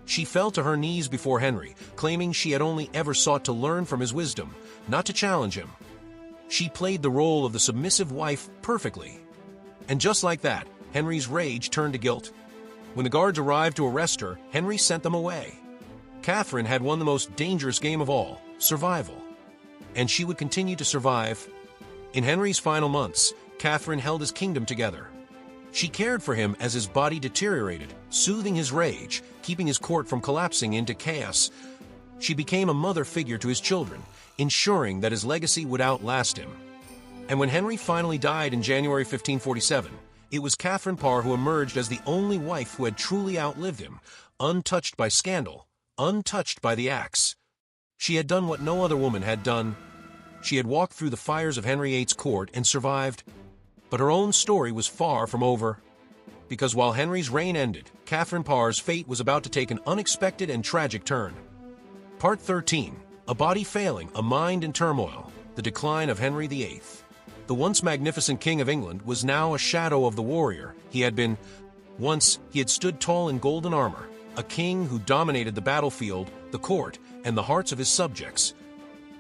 She fell to her knees before Henry, claiming she had only ever sought to learn from his wisdom, not to challenge him. She played the role of the submissive wife perfectly. And just like that, Henry's rage turned to guilt. When the guards arrived to arrest her, Henry sent them away. Katherine had won the most dangerous game of all, survival. And she would continue to survive. In Henry's final months, Katherine held his kingdom together. She cared for him as his body deteriorated, soothing his rage, keeping his court from collapsing into chaos. She became a mother figure to his children, ensuring that his legacy would outlast him. And when Henry finally died in January 1547, it was Katherine Parr who emerged as the only wife who had truly outlived him, untouched by scandal, untouched by the axe. She had done what no other woman had done. She had walked through the fires of Henry VIII's court and survived. But her own story was far from over. Because while Henry's reign ended, Katherine Parr's fate was about to take an unexpected and tragic turn. Part 13. A body failing, a mind in turmoil. The decline of Henry VIII. The once magnificent King of England was now a shadow of the warrior he had been. Once, he had stood tall in golden armor, a king who dominated the battlefield, the court, and the hearts of his subjects.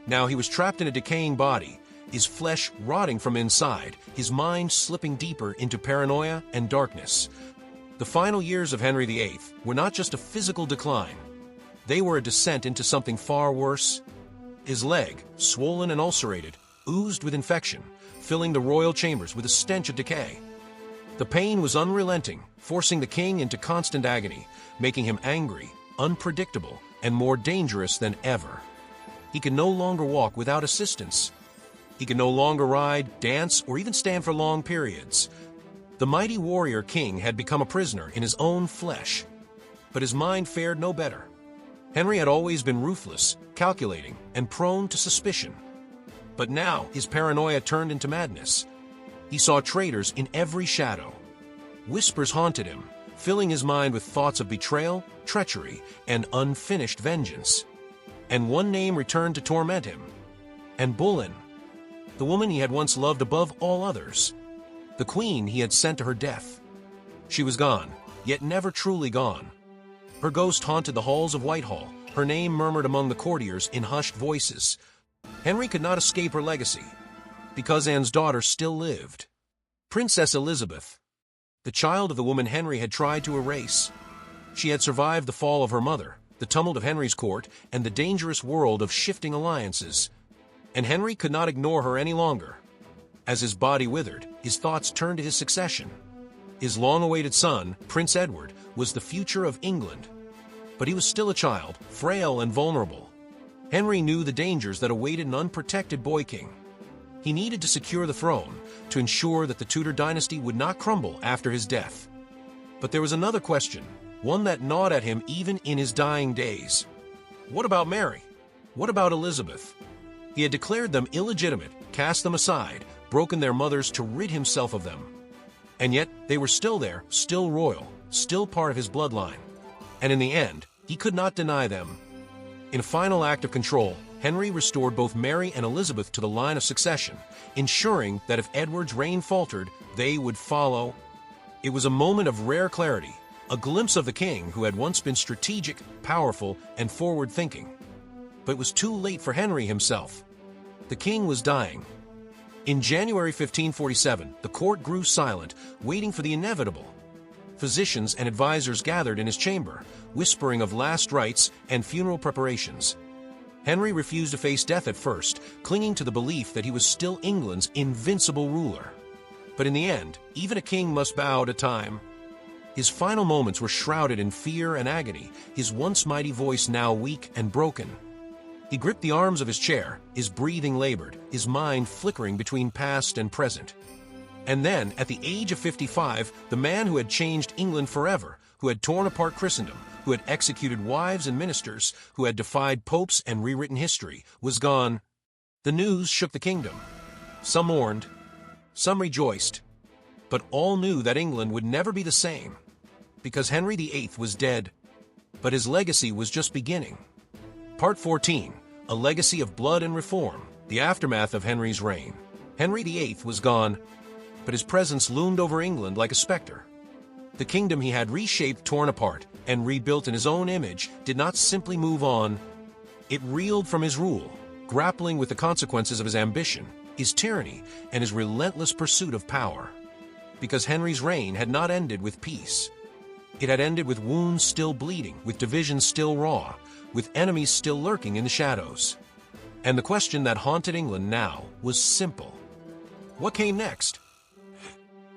Now he was trapped in a decaying body, his flesh rotting from inside, his mind slipping deeper into paranoia and darkness. The final years of Henry VIII were not just a physical decline. They were a descent into something far worse. His leg, swollen and ulcerated, oozed with infection, filling the royal chambers with a stench of decay. The pain was unrelenting, forcing the king into constant agony, making him angry, unpredictable, and more dangerous than ever. He could no longer walk without assistance. He could no longer ride, dance, or even stand for long periods. The mighty warrior king had become a prisoner in his own flesh. But his mind fared no better. Henry had always been ruthless, calculating, and prone to suspicion. But now his paranoia turned into madness. He saw traitors in every shadow. Whispers haunted him, filling his mind with thoughts of betrayal, treachery, and unfinished vengeance. And one name returned to torment him. And Boleyn, the woman he had once loved above all others. The queen he had sent to her death. She was gone, yet never truly gone. Her ghost haunted the halls of Whitehall, her name murmured among the courtiers in hushed voices. Henry could not escape her legacy, because Anne's daughter still lived. Princess Elizabeth, the child of the woman Henry had tried to erase. She had survived the fall of her mother, the tumult of Henry's court, and the dangerous world of shifting alliances. And Henry could not ignore her any longer. As his body withered, his thoughts turned to his succession. His long-awaited son, Prince Edward, was the future of England. But he was still a child, frail and vulnerable, Henry knew the dangers that awaited an unprotected boy king. He needed to secure the throne to ensure that the Tudor dynasty would not crumble after his death. But there was another question, one that gnawed at him even in his dying days. What about Mary? What about Elizabeth? He had declared them illegitimate, cast them aside, broken their mothers to rid himself of them. And yet, they were still there, still royal, still part of his bloodline. And in the end, he could not deny them. In a final act of control, Henry restored both Mary and Elizabeth to the line of succession, ensuring that if Edward's reign faltered, they would follow. It was a moment of rare clarity, a glimpse of the king who had once been strategic, powerful, and forward-thinking. But it was too late for Henry himself. The king was dying. In January 1547, the court grew silent, waiting for the inevitable. Physicians and advisors gathered in his chamber, whispering of last rites and funeral preparations. Henry refused to face death at first, clinging to the belief that he was still England's invincible ruler. But in the end, even a king must bow to time. His final moments were shrouded in fear and agony, his once mighty voice now weak and broken. He gripped the arms of his chair, his breathing labored, his mind flickering between past and present. And then, at the age of 55, the man who had changed England forever, who had torn apart Christendom, who had executed wives and ministers, who had defied popes and rewritten history, was gone. The news shook the kingdom. Some mourned, some rejoiced, but all knew that England would never be the same, because Henry VIII was dead, but his legacy was just beginning. Part 14, A Legacy of Blood and Reform, the aftermath of Henry's reign. Henry VIII was gone, but his presence loomed over England like a specter. The kingdom he had reshaped, torn apart, and rebuilt in his own image did not simply move on. It reeled from his rule, grappling with the consequences of his ambition, his tyranny, and his relentless pursuit of power. Because Henry's reign had not ended with peace. It had ended with wounds still bleeding, with divisions still raw, with enemies still lurking in the shadows. And the question that haunted England now was simple. What came next?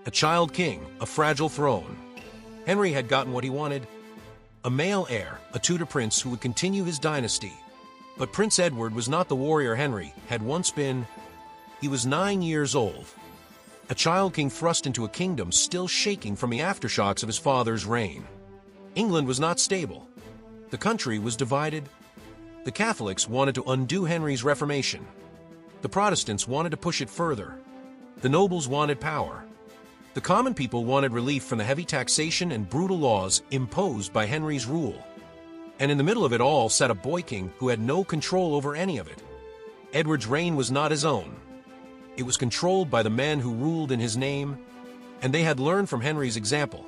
A child king, a fragile throne. Henry had gotten what he wanted. A male heir, a Tudor prince who would continue his dynasty. But Prince Edward was not the warrior Henry had once been. He was 9 years old. A child king thrust into a kingdom still shaking from the aftershocks of his father's reign. England was not stable. The country was divided. The Catholics wanted to undo Henry's Reformation. The Protestants wanted to push it further. The nobles wanted power. The common people wanted relief from the heavy taxation and brutal laws imposed by Henry's rule. And in the middle of it all sat a boy king who had no control over any of it. Edward's reign was not his own. It was controlled by the men who ruled in his name, and they had learned from Henry's example.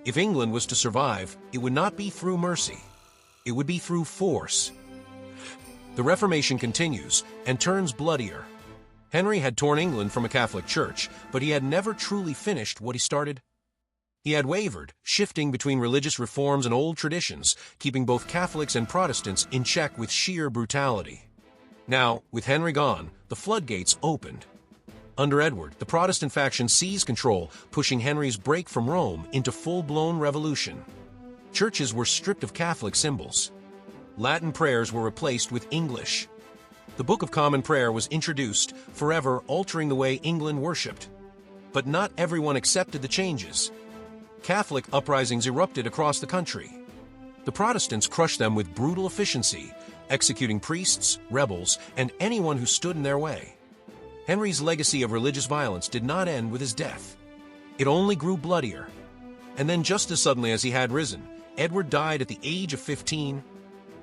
If England was to survive, it would not be through mercy. It would be through force. The Reformation continues and turns bloodier. Henry had torn England from a Catholic church, but he had never truly finished what he started. He had wavered, shifting between religious reforms and old traditions, keeping both Catholics and Protestants in check with sheer brutality. Now, with Henry gone, the floodgates opened. Under Edward, the Protestant faction seized control, pushing Henry's break from Rome into full-blown revolution. Churches were stripped of Catholic symbols. Latin prayers were replaced with English. The Book of Common Prayer was introduced, forever altering the way England worshipped. But not everyone accepted the changes. Catholic uprisings erupted across the country. The Protestants crushed them with brutal efficiency, executing priests, rebels, and anyone who stood in their way. Henry's legacy of religious violence did not end with his death. It only grew bloodier. And then just as suddenly as he had risen, Edward died at the age of 15,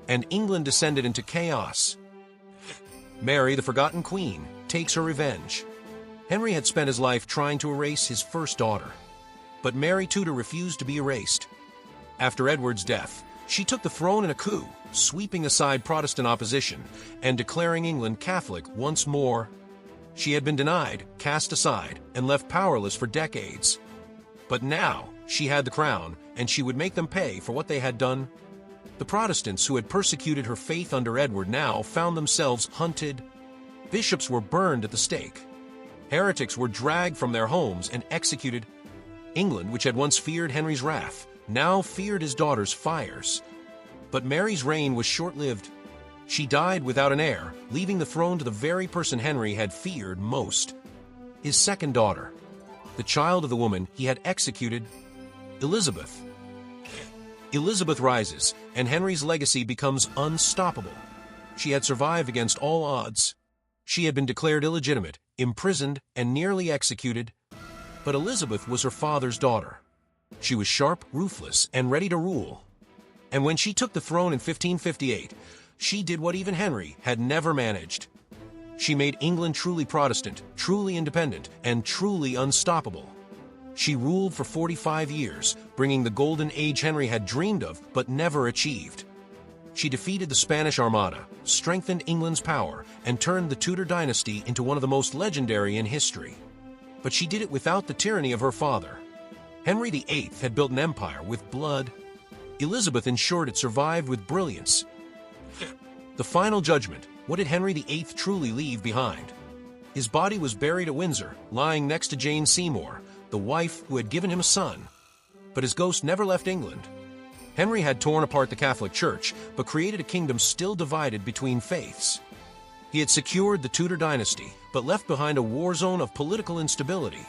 and England descended into chaos. Mary, the forgotten queen, takes her revenge. Henry had spent his life trying to erase his first daughter. But Mary Tudor refused to be erased. After Edward's death, she took the throne in a coup, sweeping aside Protestant opposition and declaring England Catholic once more. She had been denied, cast aside, and left powerless for decades. But now, she had the crown, and she would make them pay for what they had done. The Protestants who had persecuted her faith under Edward now found themselves hunted. Bishops were burned at the stake. Heretics were dragged from their homes and executed. England, which had once feared Henry's wrath, now feared his daughter's fires. But Mary's reign was short-lived. She died without an heir, leaving the throne to the very person Henry had feared most, his second daughter, the child of the woman he had executed, Elizabeth. Elizabeth rises, and Henry's legacy becomes unstoppable. She had survived against all odds. She had been declared illegitimate, imprisoned, and nearly executed. But Elizabeth was her father's daughter. She was sharp, ruthless, and ready to rule. And when she took the throne in 1558, she did what even Henry had never managed. She made England truly Protestant, truly independent, and truly unstoppable. She ruled for 45 years, bringing the golden age Henry had dreamed of but never achieved. She defeated the Spanish Armada, strengthened England's power, and turned the Tudor dynasty into one of the most legendary in history. But she did it without the tyranny of her father. Henry VIII had built an empire with blood. Elizabeth ensured it survived with brilliance. The final judgment, what did Henry VIII truly leave behind? His body was buried at Windsor, lying next to Jane Seymour, the wife who had given him a son. But his ghost never left England. Henry had torn apart the Catholic Church, but created a kingdom still divided between faiths. He had secured the Tudor dynasty, but left behind a war zone of political instability.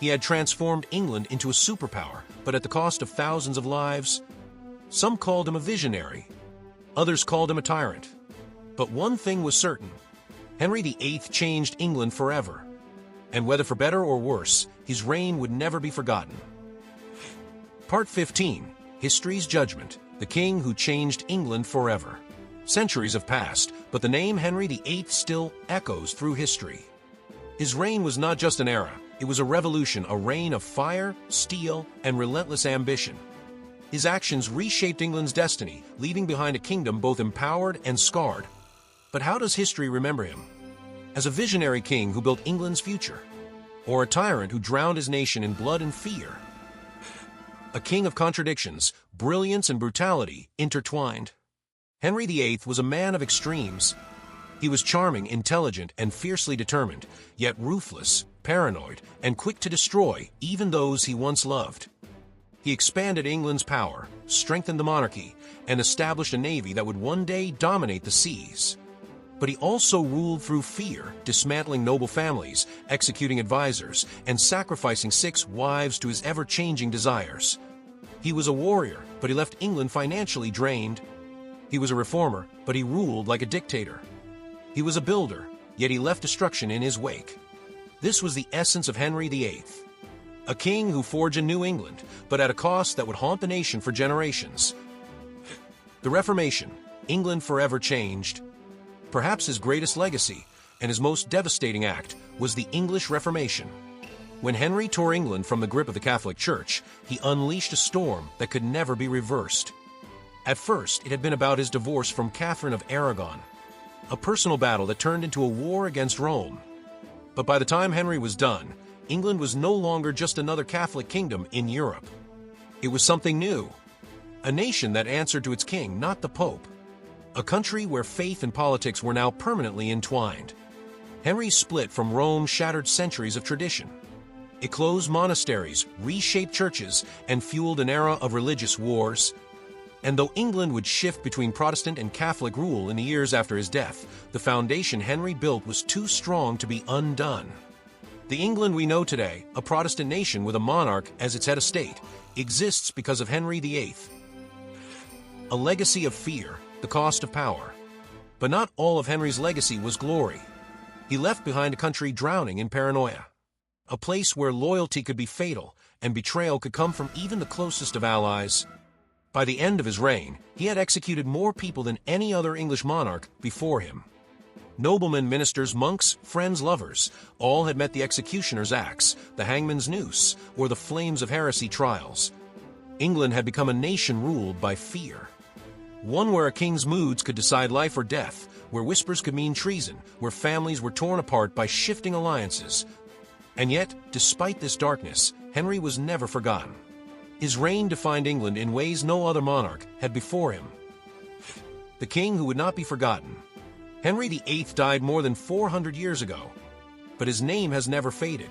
He had transformed England into a superpower, but at the cost of thousands of lives. Some called him a visionary. Others called him a tyrant. But one thing was certain. Henry VIII changed England forever. And whether for better or worse, his reign would never be forgotten. Part 15. History's Judgment, the king who changed England forever. Centuries have passed, but the name Henry VIII still echoes through history. His reign was not just an era, it was a revolution, a reign of fire, steel, and relentless ambition. His actions reshaped England's destiny, leaving behind a kingdom both empowered and scarred. But how does history remember him? As a visionary king who built England's future? Or a tyrant who drowned his nation in blood and fear? A king of contradictions, brilliance and brutality intertwined. Henry VIII was a man of extremes. He was charming, intelligent, and fiercely determined, yet ruthless, paranoid, and quick to destroy even those he once loved. He expanded England's power, strengthened the monarchy, and established a navy that would one day dominate the seas. But he also ruled through fear, dismantling noble families, executing advisors, and sacrificing 6 wives to his ever-changing desires. He was a warrior, but he left England financially drained. He was a reformer, but he ruled like a dictator. He was a builder, yet he left destruction in his wake. This was the essence of Henry VIII. A king who forged a new England, but at a cost that would haunt the nation for generations. The Reformation, England forever changed. Perhaps his greatest legacy, and his most devastating act, was the English Reformation. When Henry tore England from the grip of the Catholic Church, he unleashed a storm that could never be reversed. At first, it had been about his divorce from Katherine of Aragon, a personal battle that turned into a war against Rome. But by the time Henry was done, England was no longer just another Catholic kingdom in Europe. It was something new, a nation that answered to its king, not the Pope. A country where faith and politics were now permanently entwined. Henry's split from Rome shattered centuries of tradition. It closed monasteries, reshaped churches, and fueled an era of religious wars. And though England would shift between Protestant and Catholic rule in the years after his death, the foundation Henry built was too strong to be undone. The England we know today, a Protestant nation with a monarch as its head of state, exists because of Henry VIII. A legacy of fear, the cost of power. But not all of Henry's legacy was glory. He left behind a country drowning in paranoia, a place where loyalty could be fatal and betrayal could come from even the closest of allies. By the end of his reign, he had executed more people than any other English monarch before him. Noblemen, ministers, monks, friends, lovers, all had met the executioner's axe, the hangman's noose, or the flames of heresy trials. England had become a nation ruled by fear. One where a king's moods could decide life or death, where whispers could mean treason, where families were torn apart by shifting alliances. And yet, despite this darkness, Henry was never forgotten. His reign defined England in ways no other monarch had before him. The king who would not be forgotten. Henry VIII died more than 400 years ago, but his name has never faded.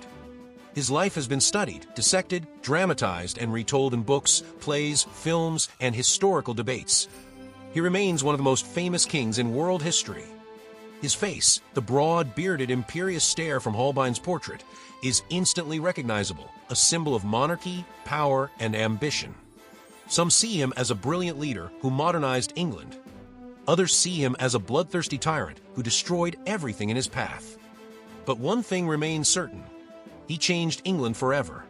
His life has been studied, dissected, dramatized, and retold in books, plays, films, and historical debates. He remains one of the most famous kings in world history. His face, the broad, bearded, imperious stare from Holbein's portrait, is instantly recognizable, a symbol of monarchy, power, and ambition. Some see him as a brilliant leader who modernized England. Others see him as a bloodthirsty tyrant who destroyed everything in his path. But one thing remains certain. He changed England forever.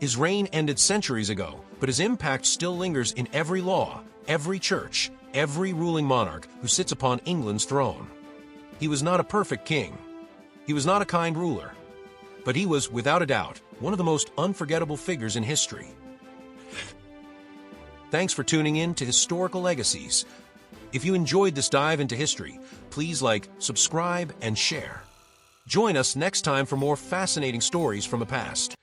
His reign ended centuries ago, but his impact still lingers in every law, every church, every ruling monarch who sits upon England's throne. He was not a perfect king. He was not a kind ruler. But he was, without a doubt, one of the most unforgettable figures in history. Thanks for tuning in to Historical Legacies. If you enjoyed this dive into history, please like, subscribe, and share. Join us next time for more fascinating stories from the past.